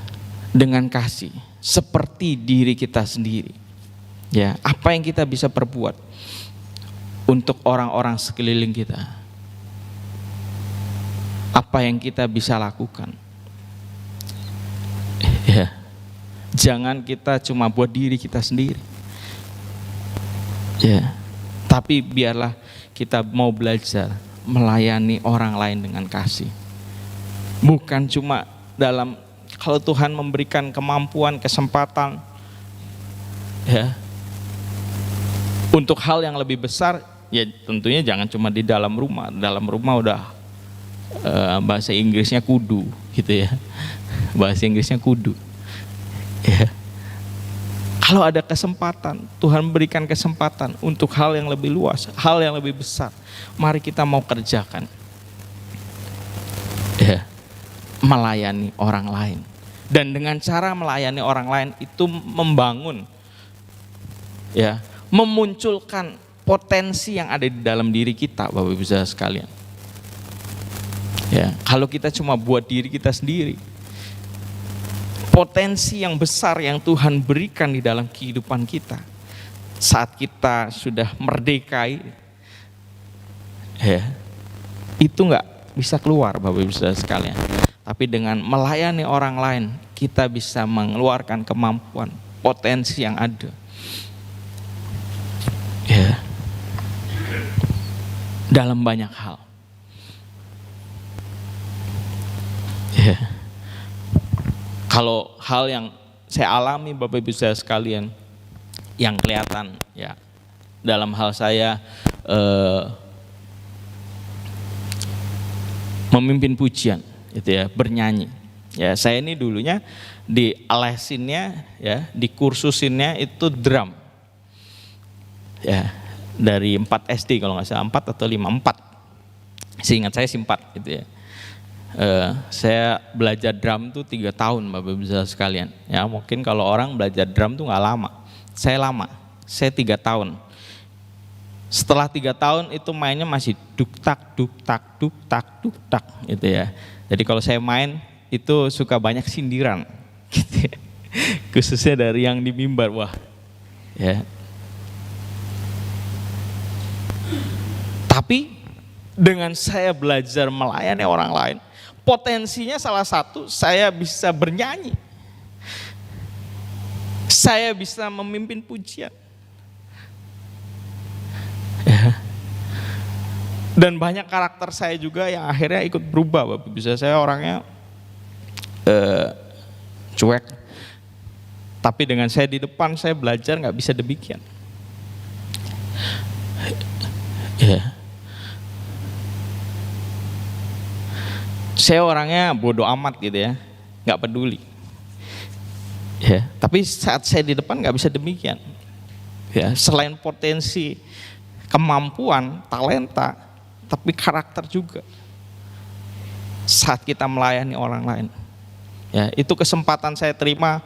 Speaker 3: dengan kasih seperti diri kita sendiri. Ya, apa yang kita bisa perbuat untuk orang-orang sekeliling kita, apa yang kita bisa lakukan, ya. Jangan kita cuma buat diri kita sendiri, ya. Tapi biarlah kita mau belajar melayani orang lain dengan kasih. Bukan cuma dalam, kalau Tuhan memberikan kemampuan, kesempatan, ya, untuk hal yang lebih besar, ya tentunya jangan cuma di dalam rumah. Dalam rumah udah bahasa Inggrisnya kudu, gitu ya. Bahasa Inggrisnya kudu. Ya. Kalau ada kesempatan, Tuhan berikan kesempatan untuk hal yang lebih luas, hal yang lebih besar, mari kita mau kerjakan. Ya. Melayani orang lain. Dan dengan cara melayani orang lain itu membangun ya, memunculkan potensi yang ada di dalam diri kita, Bapak Ibu Saudara sekalian. Ya, kalau kita cuma buat diri kita sendiri, potensi yang besar yang Tuhan berikan di dalam kehidupan kita, saat kita sudah merdekai, ya, itu nggak bisa keluar, Bapak Ibu Saudara sekalian. Tapi dengan melayani orang lain, kita bisa mengeluarkan kemampuan, potensi yang ada. Ya, dalam banyak hal. Ya. Kalau hal yang saya alami, Bapak Ibu Saudara sekalian, yang kelihatan ya dalam hal saya memimpin pujian, itu ya, bernyanyi. Ya, saya ini dulunya dialesinnya, ya, dikursusinnya itu drum. Ya, dari 4 SD kalau nggak salah, 4 atau 5, 4. Seingat saya sih 4 gitu ya. Saya belajar drum tuh 3 tahun, Bapak Ibu Saudara sekalian. Ya, mungkin kalau orang belajar drum tuh nggak lama. Saya lama, saya 3 tahun. Setelah 3 tahun itu mainnya masih duk tak gitu ya. Jadi kalau saya main itu suka banyak sindiran gitu ya. Khususnya dari yang di mimbar, wah ya. Tapi dengan saya belajar melayani orang lain, potensinya salah satu saya bisa bernyanyi, saya bisa memimpin pujian. Ya. Dan banyak karakter saya juga yang akhirnya ikut berubah, Bapak. Bisa saya orangnya cuek, tapi dengan saya di depan saya belajar nggak bisa demikian. Ya. Saya orangnya bodoh amat gitu ya, nggak peduli. Ya, tapi saat saya di depan nggak bisa demikian. Ya, selain potensi, kemampuan, talenta, tapi karakter juga. Saat kita melayani orang lain, ya itu kesempatan saya terima.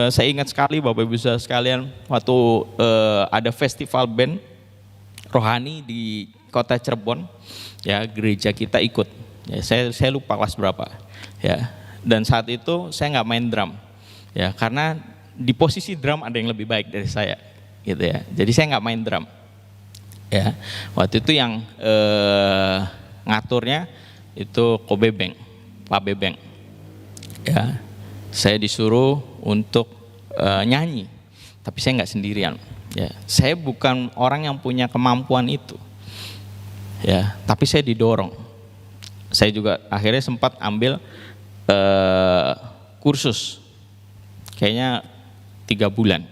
Speaker 3: Saya ingat sekali, Bapak Ibu Saudara sekalian, waktu ada festival band rohani di kota Cirebon, ya gereja kita ikut. Ya, saya lupa kelas berapa, ya. Dan saat itu saya nggak main drum, ya, karena di posisi drum ada yang lebih baik dari saya, gitu ya. Jadi saya nggak main drum, ya. Waktu itu yang ngaturnya itu Ko Bebeng, Pak Bebeng, ya. Saya disuruh untuk nyanyi, tapi saya nggak sendirian, ya. Saya bukan orang yang punya kemampuan itu, ya. Tapi saya didorong. Saya juga akhirnya sempat ambil kursus, kayaknya 3 bulan.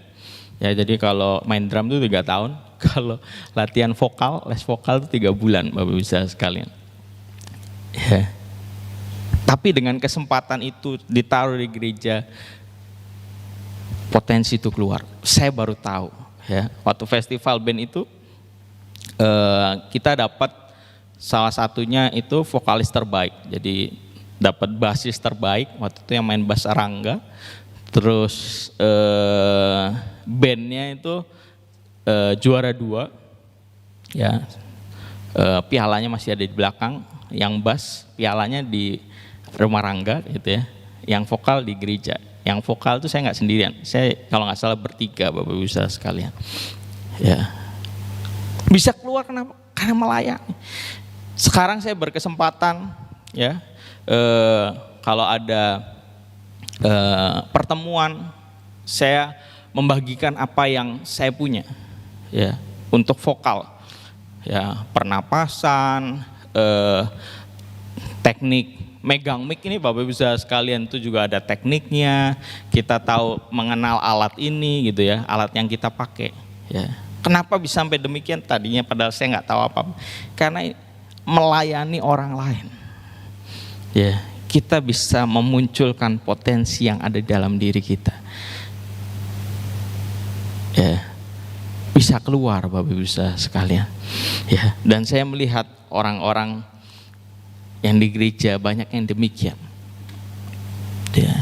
Speaker 3: Ya, jadi kalau main drum itu 3 tahun, kalau latihan vokal, les vokal itu 3 bulan, Bapak bisa sekalian. Ya. Tapi dengan kesempatan itu ditaruh di gereja, potensi itu keluar. Saya baru tahu, ya, waktu festival band itu kita dapat salah satunya itu vokalis terbaik, jadi dapat basis terbaik waktu itu yang main bass Arangga, terus bandnya itu juara 2, ya, pialanya masih ada di belakang, yang bass pialanya di rumah Rangga gitu ya, yang vokal di gereja, yang vokal itu saya nggak sendirian, saya kalau nggak salah bertiga, Bapak Ibu Saudara sekalian, ya, bisa keluar kenapa? Karena melayani. Sekarang saya berkesempatan, ya, kalau ada pertemuan, saya membagikan apa yang saya punya, ya, untuk vokal, ya, pernapasan, teknik megang mic ini, Bapak Ibu Saudara sekalian, itu juga ada tekniknya. Kita tahu mengenal alat ini, gitu ya, alat yang kita pakai, ya. Kenapa bisa sampai demikian? Tadinya padahal saya nggak tahu apa, karena melayani orang lain, ya, kita bisa memunculkan potensi yang ada dalam diri kita, ya, bisa keluar, Bapak Ibu Saudara sekalian, ya. Dan saya melihat orang-orang yang di gereja banyak yang demikian, ya,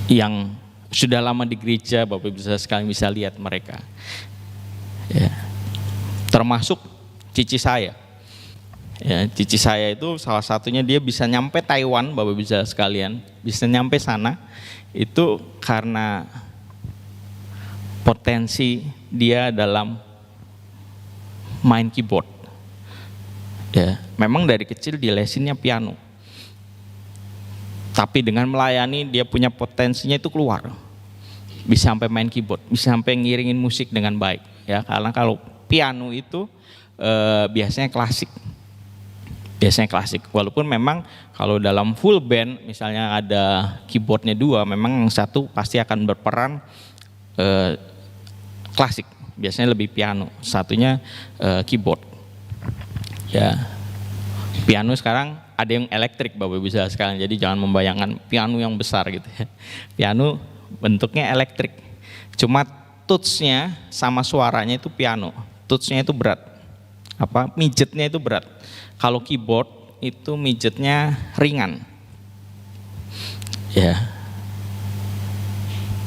Speaker 3: yang Sudah lama di gereja, Bapak Ibu Saudara sekalian bisa lihat mereka. Ya. Termasuk cici saya. Ya, cici saya itu salah satunya dia bisa nyampe Taiwan, Bapak Ibu Saudara sekalian, bisa nyampe sana itu karena potensi dia dalam main keyboard. Ya, memang dari kecil dilesinnya piano. Tapi dengan melayani dia punya potensinya itu keluar. Bisa sampai main keyboard, bisa sampai ngiringin musik dengan baik. Ya, karena kalau piano itu biasanya klasik. Biasanya klasik. Walaupun memang kalau dalam full band misalnya ada keyboardnya 2, memang yang satu pasti akan berperan klasik. Biasanya lebih piano, satunya keyboard. Ya, piano sekarang ada yang elektrik, Bapak Ibu Saudara sekalian. Jadi jangan membayangkan piano yang besar gitu ya. Piano bentuknya elektrik. Cuma touch-nya sama suaranya itu piano. Touch-nya itu berat. Mijetnya itu berat. Kalau keyboard itu mijetnya ringan. Ya.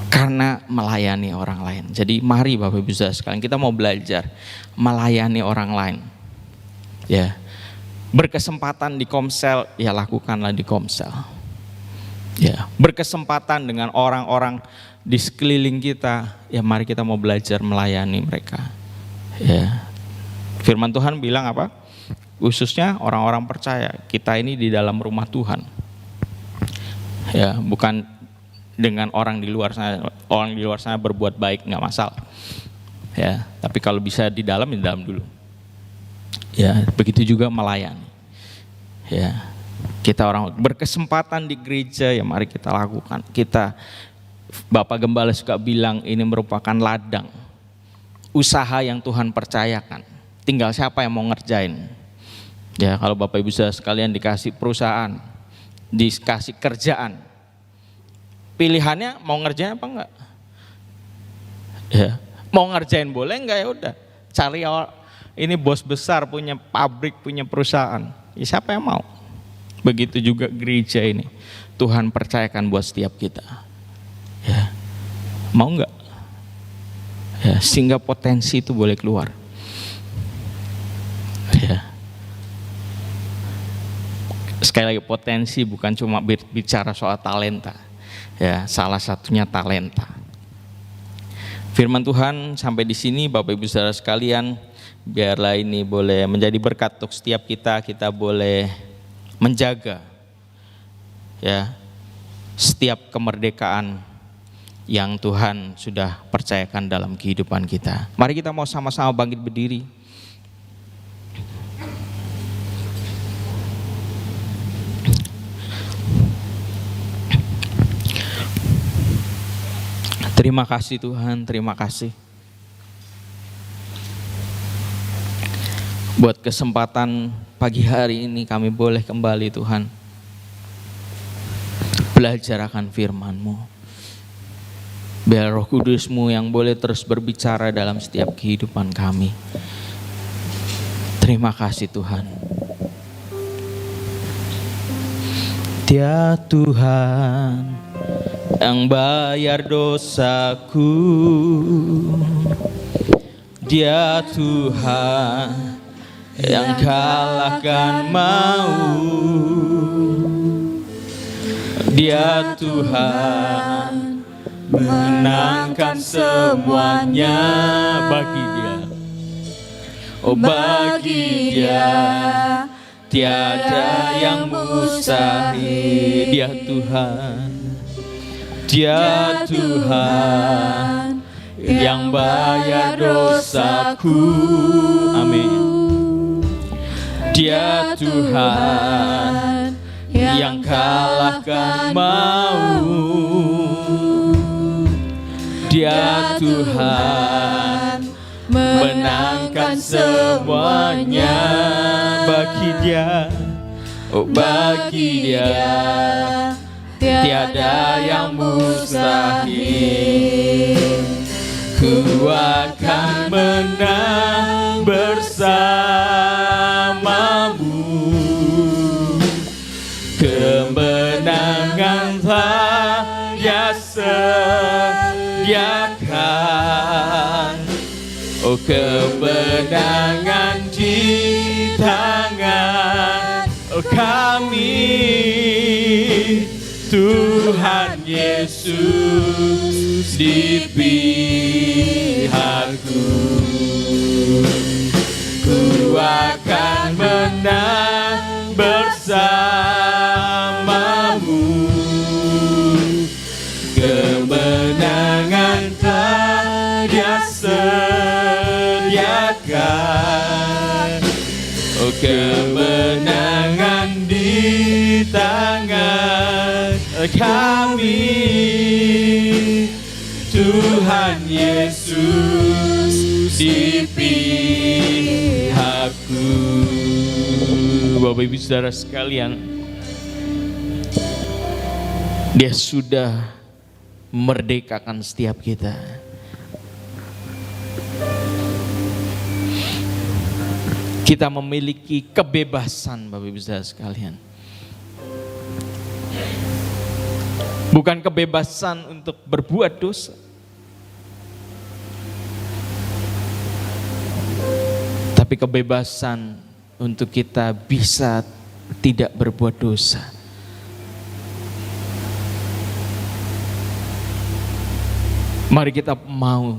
Speaker 3: Karena melayani orang lain. Jadi mari Bapak Ibu Saudara sekalian, kita mau belajar melayani orang lain. Ya, berkesempatan di Komsel, ya lakukanlah di Komsel. Ya, berkesempatan dengan orang-orang di sekeliling kita, ya mari kita mau belajar melayani mereka. Ya, firman Tuhan bilang apa? Khususnya orang-orang percaya, kita ini di dalam rumah Tuhan. Ya, bukan dengan orang di luar sana. Orang di luar sana berbuat baik nggak masalah. Ya, tapi kalau bisa di dalam dulu. Ya, begitu juga melayani. Ya, kita orang berkesempatan di gereja, ya mari kita lakukan. Kita, Bapak Gembala suka bilang ini merupakan ladang usaha yang Tuhan percayakan. Tinggal siapa yang mau ngerjain. Ya, kalau Bapak Ibu Saudara sekalian dikasih perusahaan, dikasih kerjaan, pilihannya mau ngerjain apa enggak? Ya, mau ngerjain boleh enggak, ya udah cari ini bos besar punya pabrik, punya perusahaan. Ya, siapa yang mau? Begitu juga gereja ini. Tuhan percayakan buat setiap kita. Ya. Mau enggak? Ya, sehingga potensi itu boleh keluar. Ya. Sekali lagi, potensi bukan cuma bicara soal talenta. Ya, salah satunya talenta. Firman Tuhan sampai di sini, Bapak Ibu Saudara sekalian. Biarlah ini boleh menjadi berkat untuk setiap kita. Kita boleh menjaga ya setiap kemerdekaan yang Tuhan sudah percayakan dalam kehidupan kita. Mari kita mau sama-sama bangkit berdiri. Terima kasih Tuhan, terima kasih buat kesempatan pagi hari ini kami boleh kembali Tuhan belajar akan firman-Mu. Biar Roh Kudus-Mu yang boleh terus berbicara dalam setiap kehidupan kami. Terima kasih Tuhan. Dia Tuhan yang bayar dosaku, Dia Tuhan yang kalahkan maut, Dia Tuhan menangkan semuanya. Bagi Dia, oh bagi Dia tiada yang mustahil. Dia Tuhan, Dia Tuhan yang bayar dosaku. Amin. Dia Tuhan yang kalahkan maut, Dia Tuhan menangkan semuanya. Bagi Dia, oh bagi Dia tiada yang mustahil. Ku akan menang bersamamu. Kemenangan hanya kemenangan di tangan kami. Tuhan Yesus di pihakku, ku akan menang bersamamu. Kemenangan telah Dia sediakan, oh kemenangan di tangan kami. Tuhan Yesus di pihakku. Bapak Ibu Saudara sekalian, Dia sudah memerdekakan setiap kita. Kita memiliki kebebasan, Bapak Ibu Saudara sekalian. Bukan kebebasan untuk berbuat dosa, tapi kebebasan untuk kita bisa tidak berbuat dosa. Mari kita mau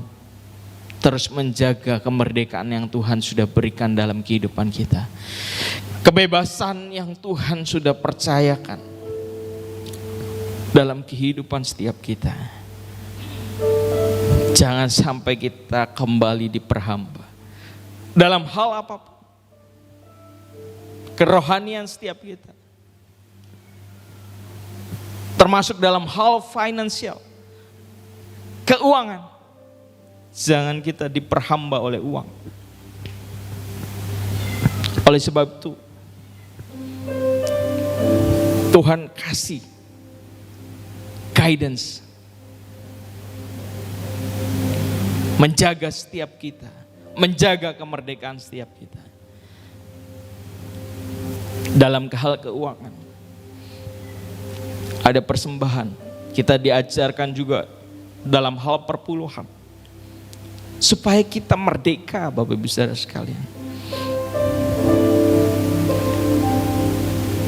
Speaker 3: terus menjaga kemerdekaan yang Tuhan sudah berikan dalam kehidupan kita. Kebebasan yang Tuhan sudah percayakan dalam kehidupan setiap kita. Jangan sampai kita kembali diperhamba dalam hal apapun. Kerohanian setiap kita, termasuk dalam hal finansial, keuangan. Jangan kita diperhamba oleh uang. Oleh sebab itu, Tuhan kasih guidance, menjaga setiap kita, menjaga kemerdekaan setiap kita. Dalam hal keuangan, ada persembahan. Kita diajarkan juga dalam hal perpuluhan, supaya kita merdeka, Bapak Ibu Saudara sekalian.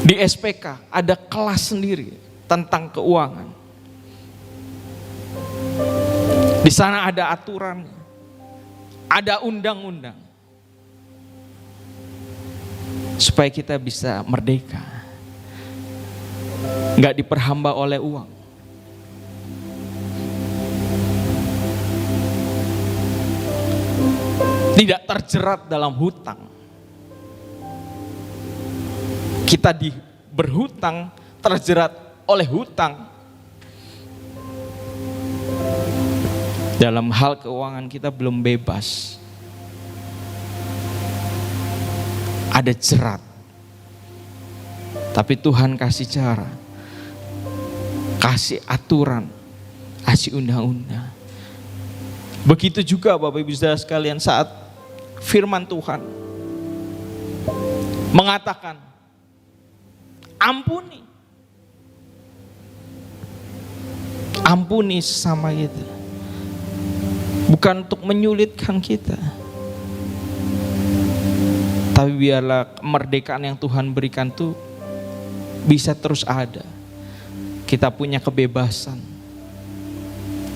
Speaker 3: Di SPK ada kelas sendiri tentang keuangan. Di sana ada aturan, ada undang-undang, supaya kita bisa merdeka, nggak diperhamba oleh uang. Tidak terjerat dalam hutang. Kita berhutang, terjerat oleh hutang. Dalam hal keuangan kita belum bebas. Ada jerat. Tapi Tuhan kasih cara, kasih aturan, kasih undang-undang. Begitu juga Bapak Ibu Saudara sekalian, saat firman Tuhan mengatakan ampuni, ampuni sesama kita. Bukan untuk menyulitkan kita, tapi biarlah kemerdekaan yang Tuhan berikan itu bisa terus ada. Kita punya kebebasan,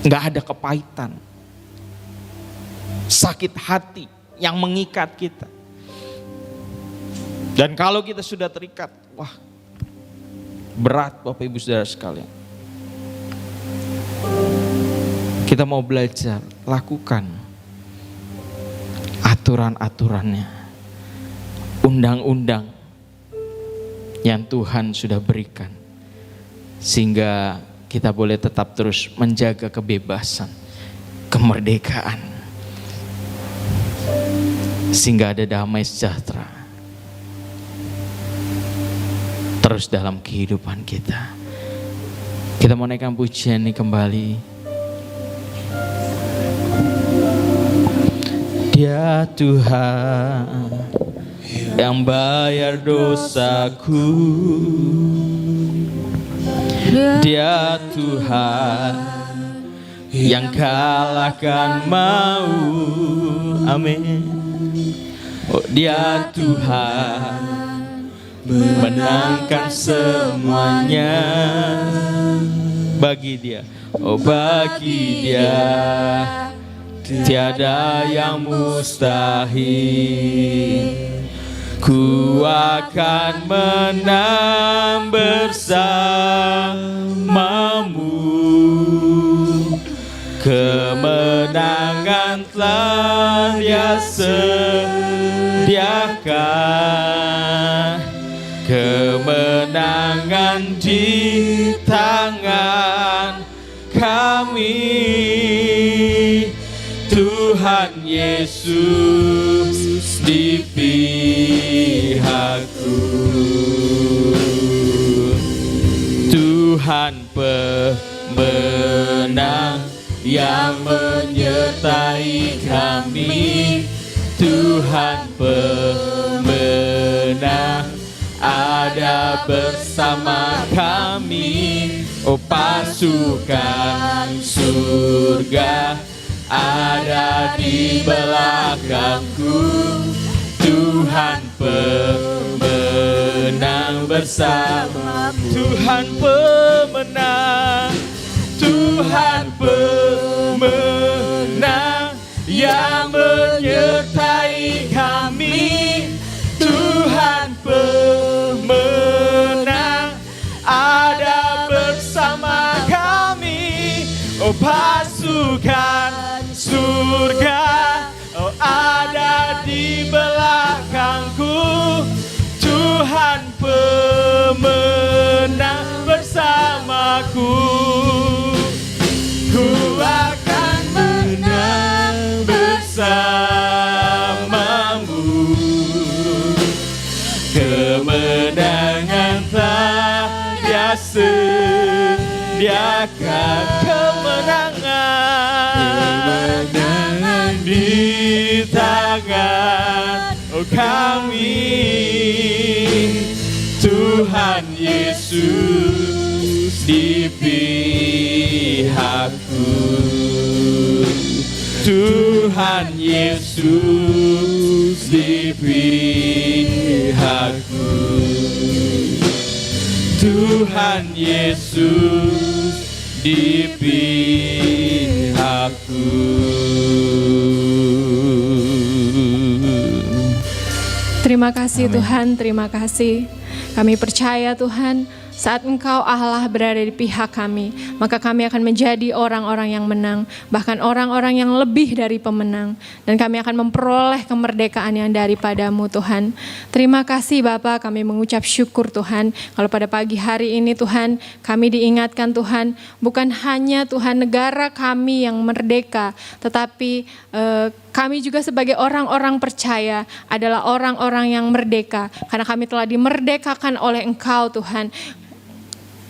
Speaker 3: nggak ada kepahitan, sakit hati yang mengikat kita. Dan kalau kita sudah terikat, wah berat Bapak Ibu Saudara sekalian. Kita mau belajar, lakukan aturan-aturannya, undang-undang yang Tuhan sudah berikan, sehingga kita boleh tetap terus menjaga kebebasan, kemerdekaan, sehingga ada damai sejahtera terus dalam kehidupan kita. Kita mau naikkan pujian ini kembali. Dia Tuhan yang bayar dosaku, Dia Tuhan yang kalahkan maut. Amin. Oh, Dia Tuhan menangkan semuanya. Bagi Dia, oh bagi Dia tiada yang mustahil. Ku akan menang bersamamu. Kemenangan telah Dia sediakan. Kemenangan di tangan kami. Tuhan Yesus di pihakku. Tuhan pemenang yang menyertai kami. Tuhan pemenang ada bersama kami. Oh pasukan surga ada di belakangku. Tuhan pemenang bersama. Tuhan pemenang. Tuhan pemenang yang menyertai kami. Tuhan pemenang ada bersama kami. Oh pasukan surga, oh ada di belakangku. Tuhan pemenang bersamaku. Ku akan menang bersamamu. Kemenangan telah Dia sediakan. Kemenangan di tangan kami. Tuhan Yesus di pihakku. Tuhan Yesus di pihakku. Tuhan Yesus di pihakku.
Speaker 4: Terima kasih Tuhan, terima kasih. Kami percaya Tuhan, saat Engkau Allah berada di pihak kami, maka kami akan menjadi orang-orang yang menang, bahkan orang-orang yang lebih dari pemenang. Dan kami akan memperoleh kemerdekaan yang daripadamu Tuhan. Terima kasih Bapa, kami mengucap syukur Tuhan. Kalau pada pagi hari ini Tuhan, kami diingatkan Tuhan, bukan hanya Tuhan negara kami yang merdeka, tetapi kami juga sebagai orang-orang percaya adalah orang-orang yang merdeka. Karena kami telah dimerdekakan oleh Engkau Tuhan.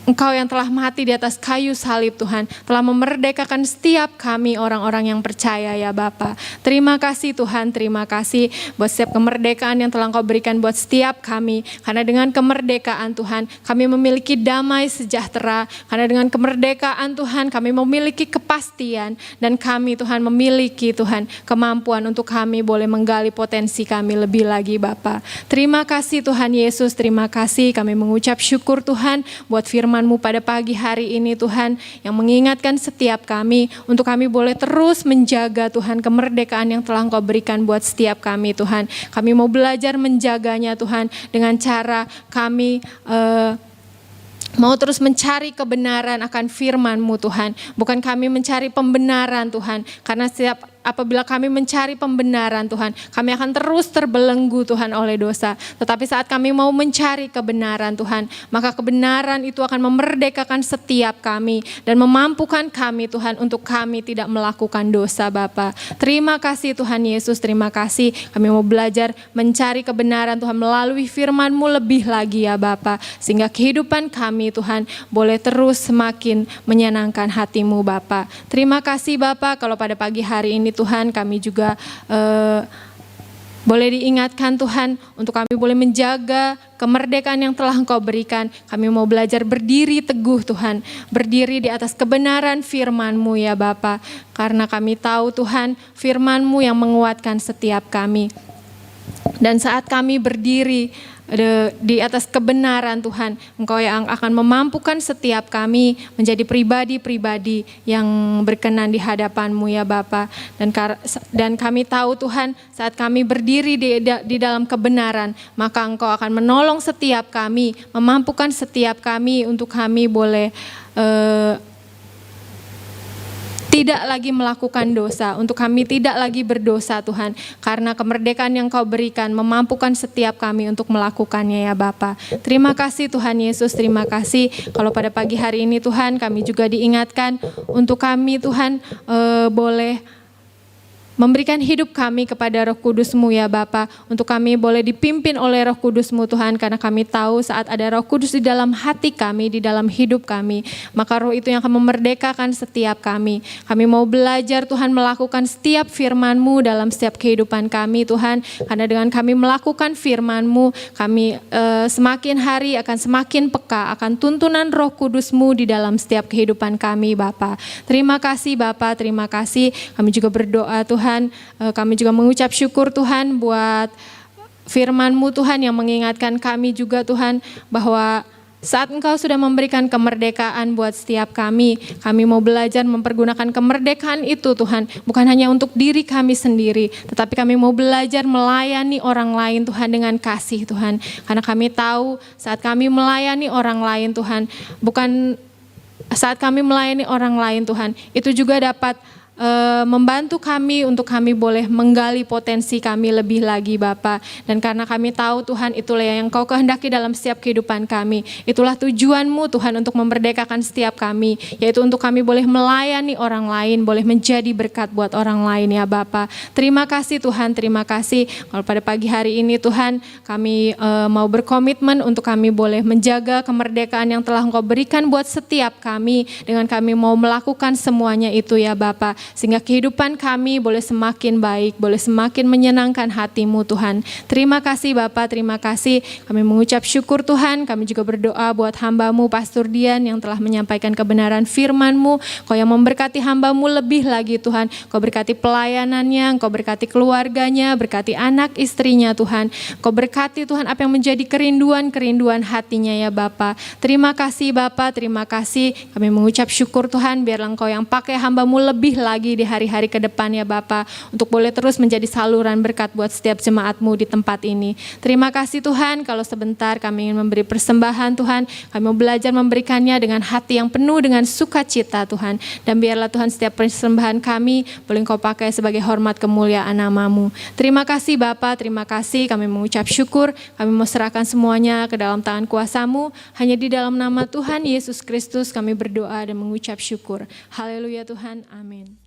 Speaker 4: Engkau yang telah mati di atas kayu salib Tuhan, telah memerdekakan setiap kami orang-orang yang percaya ya Bapa. Terima kasih Tuhan, terima kasih buat setiap kemerdekaan yang telah Engkau berikan buat setiap kami. Karena dengan kemerdekaan Tuhan, kami memiliki damai sejahtera. Karena dengan kemerdekaan Tuhan, kami memiliki kepastian. Dan kami Tuhan memiliki Tuhan kemampuan untuk kami boleh menggali potensi kami lebih lagi Bapa. Terima kasih Tuhan Yesus, terima kasih. Kami mengucap syukur Tuhan buat firman-Mu pada pagi hari ini Tuhan, yang mengingatkan setiap kami untuk kami boleh terus menjaga Tuhan kemerdekaan yang telah Engkau berikan buat setiap kami Tuhan. Kami mau belajar menjaganya Tuhan dengan cara kami mau terus mencari kebenaran akan firman-Mu Tuhan. Bukan kami mencari pembenaran Tuhan, karena apabila kami mencari pembenaran Tuhan, kami akan terus terbelenggu Tuhan oleh dosa. Tetapi saat kami mau mencari kebenaran Tuhan, maka kebenaran itu akan memerdekakan setiap kami dan memampukan kami Tuhan untuk kami tidak melakukan dosa Bapa. Terima kasih Tuhan Yesus, terima kasih. Kami mau belajar mencari kebenaran Tuhan melalui firman-Mu lebih lagi ya Bapa. Sehingga kehidupan kami Tuhan boleh terus semakin menyenangkan hati-Mu Bapa. Terima kasih Bapa, kalau pada pagi hari ini Tuhan kami juga Boleh diingatkan Tuhan, untuk kami boleh menjaga kemerdekaan yang telah Engkau berikan. Kami mau belajar berdiri teguh Tuhan, berdiri di atas kebenaran firman-Mu ya Bapa. Karena kami tahu Tuhan, firman-Mu yang menguatkan setiap kami. Dan saat kami berdiri di atas kebenaran Tuhan, Engkau yang akan memampukan setiap kami menjadi pribadi-pribadi yang berkenan di hadapan-Mu ya Bapa. Dan kami tahu Tuhan, saat kami berdiri di dalam kebenaran, maka Engkau akan menolong setiap kami, memampukan setiap kami untuk kami boleh tidak lagi melakukan dosa, untuk kami tidak lagi berdosa Tuhan, karena kemerdekaan yang Kau berikan memampukan setiap kami untuk melakukannya ya Bapa. Terima kasih Tuhan Yesus, terima kasih kalau pada pagi hari ini Tuhan kami juga diingatkan untuk kami Tuhan boleh memberikan hidup kami kepada Roh Kudus-Mu ya Bapa, untuk kami boleh dipimpin oleh Roh Kudus-Mu Tuhan, karena kami tahu saat ada Roh Kudus di dalam hati kami, di dalam hidup kami, maka Roh itu yang akan memerdekakan setiap kami. Kami mau belajar Tuhan melakukan setiap firman-Mu dalam setiap kehidupan kami Tuhan, karena dengan kami melakukan firman-Mu, kami semakin hari akan semakin peka akan tuntunan Roh Kudus-Mu di dalam setiap kehidupan kami Bapa. Terima kasih Bapa, terima kasih. Kami juga berdoa Tuhan, kami juga mengucap syukur Tuhan buat firman-Mu Tuhan yang mengingatkan kami juga Tuhan bahwa saat Engkau sudah memberikan kemerdekaan buat setiap kami mau belajar mempergunakan kemerdekaan itu Tuhan, bukan hanya untuk diri kami sendiri, tetapi kami mau belajar melayani orang lain Tuhan dengan kasih Tuhan. Karena kami tahu saat kami melayani orang lain Tuhan, saat kami melayani orang lain Tuhan, itu juga dapat membantu kami untuk kami boleh menggali potensi kami lebih lagi Bapa. Dan karena kami tahu Tuhan, itulah yang Kau kehendaki dalam setiap kehidupan kami. Itulah tujuan-Mu Tuhan untuk memerdekakan setiap kami, yaitu untuk kami boleh melayani orang lain, boleh menjadi berkat buat orang lain ya Bapa. Terima kasih Tuhan, terima kasih. Kalau pada pagi hari ini Tuhan, kami mau berkomitmen untuk kami boleh menjaga kemerdekaan yang telah Engkau berikan buat setiap kami, dengan kami mau melakukan semuanya itu ya Bapa, sehingga kehidupan kami boleh semakin baik, boleh semakin menyenangkan hati-Mu Tuhan. Terima kasih Bapa, terima kasih. Kami mengucap syukur Tuhan, kami juga berdoa buat hamba-Mu Pastor Dian yang telah menyampaikan kebenaran firman-Mu. Kau yang memberkati hamba-Mu lebih lagi Tuhan, Kau berkati pelayanannya, Kau berkati keluarganya, berkati anak istrinya Tuhan. Kau berkati Tuhan apa yang menjadi kerinduan hatinya ya Bapa. Terima kasih Bapa, terima kasih. Kami mengucap syukur Tuhan, biarlah Engkau yang pakai hamba-Mu lebih lagi di hari-hari ke depan ya Bapa, untuk boleh terus menjadi saluran berkat buat setiap jemaat-Mu di tempat ini. Terima kasih Tuhan, kalau sebentar kami ingin memberi persembahan Tuhan, kami mau belajar memberikannya dengan hati yang penuh dengan sukacita Tuhan. Dan biarlah Tuhan setiap persembahan kami boleh Engkau pakai sebagai hormat kemuliaan nama-Mu. Terima kasih Bapa, terima kasih. Kami mengucap syukur, kami mau serahkan semuanya ke dalam tangan kuasa-Mu. Hanya di dalam nama Tuhan Yesus Kristus kami berdoa dan mengucap syukur. Haleluya Tuhan, amin.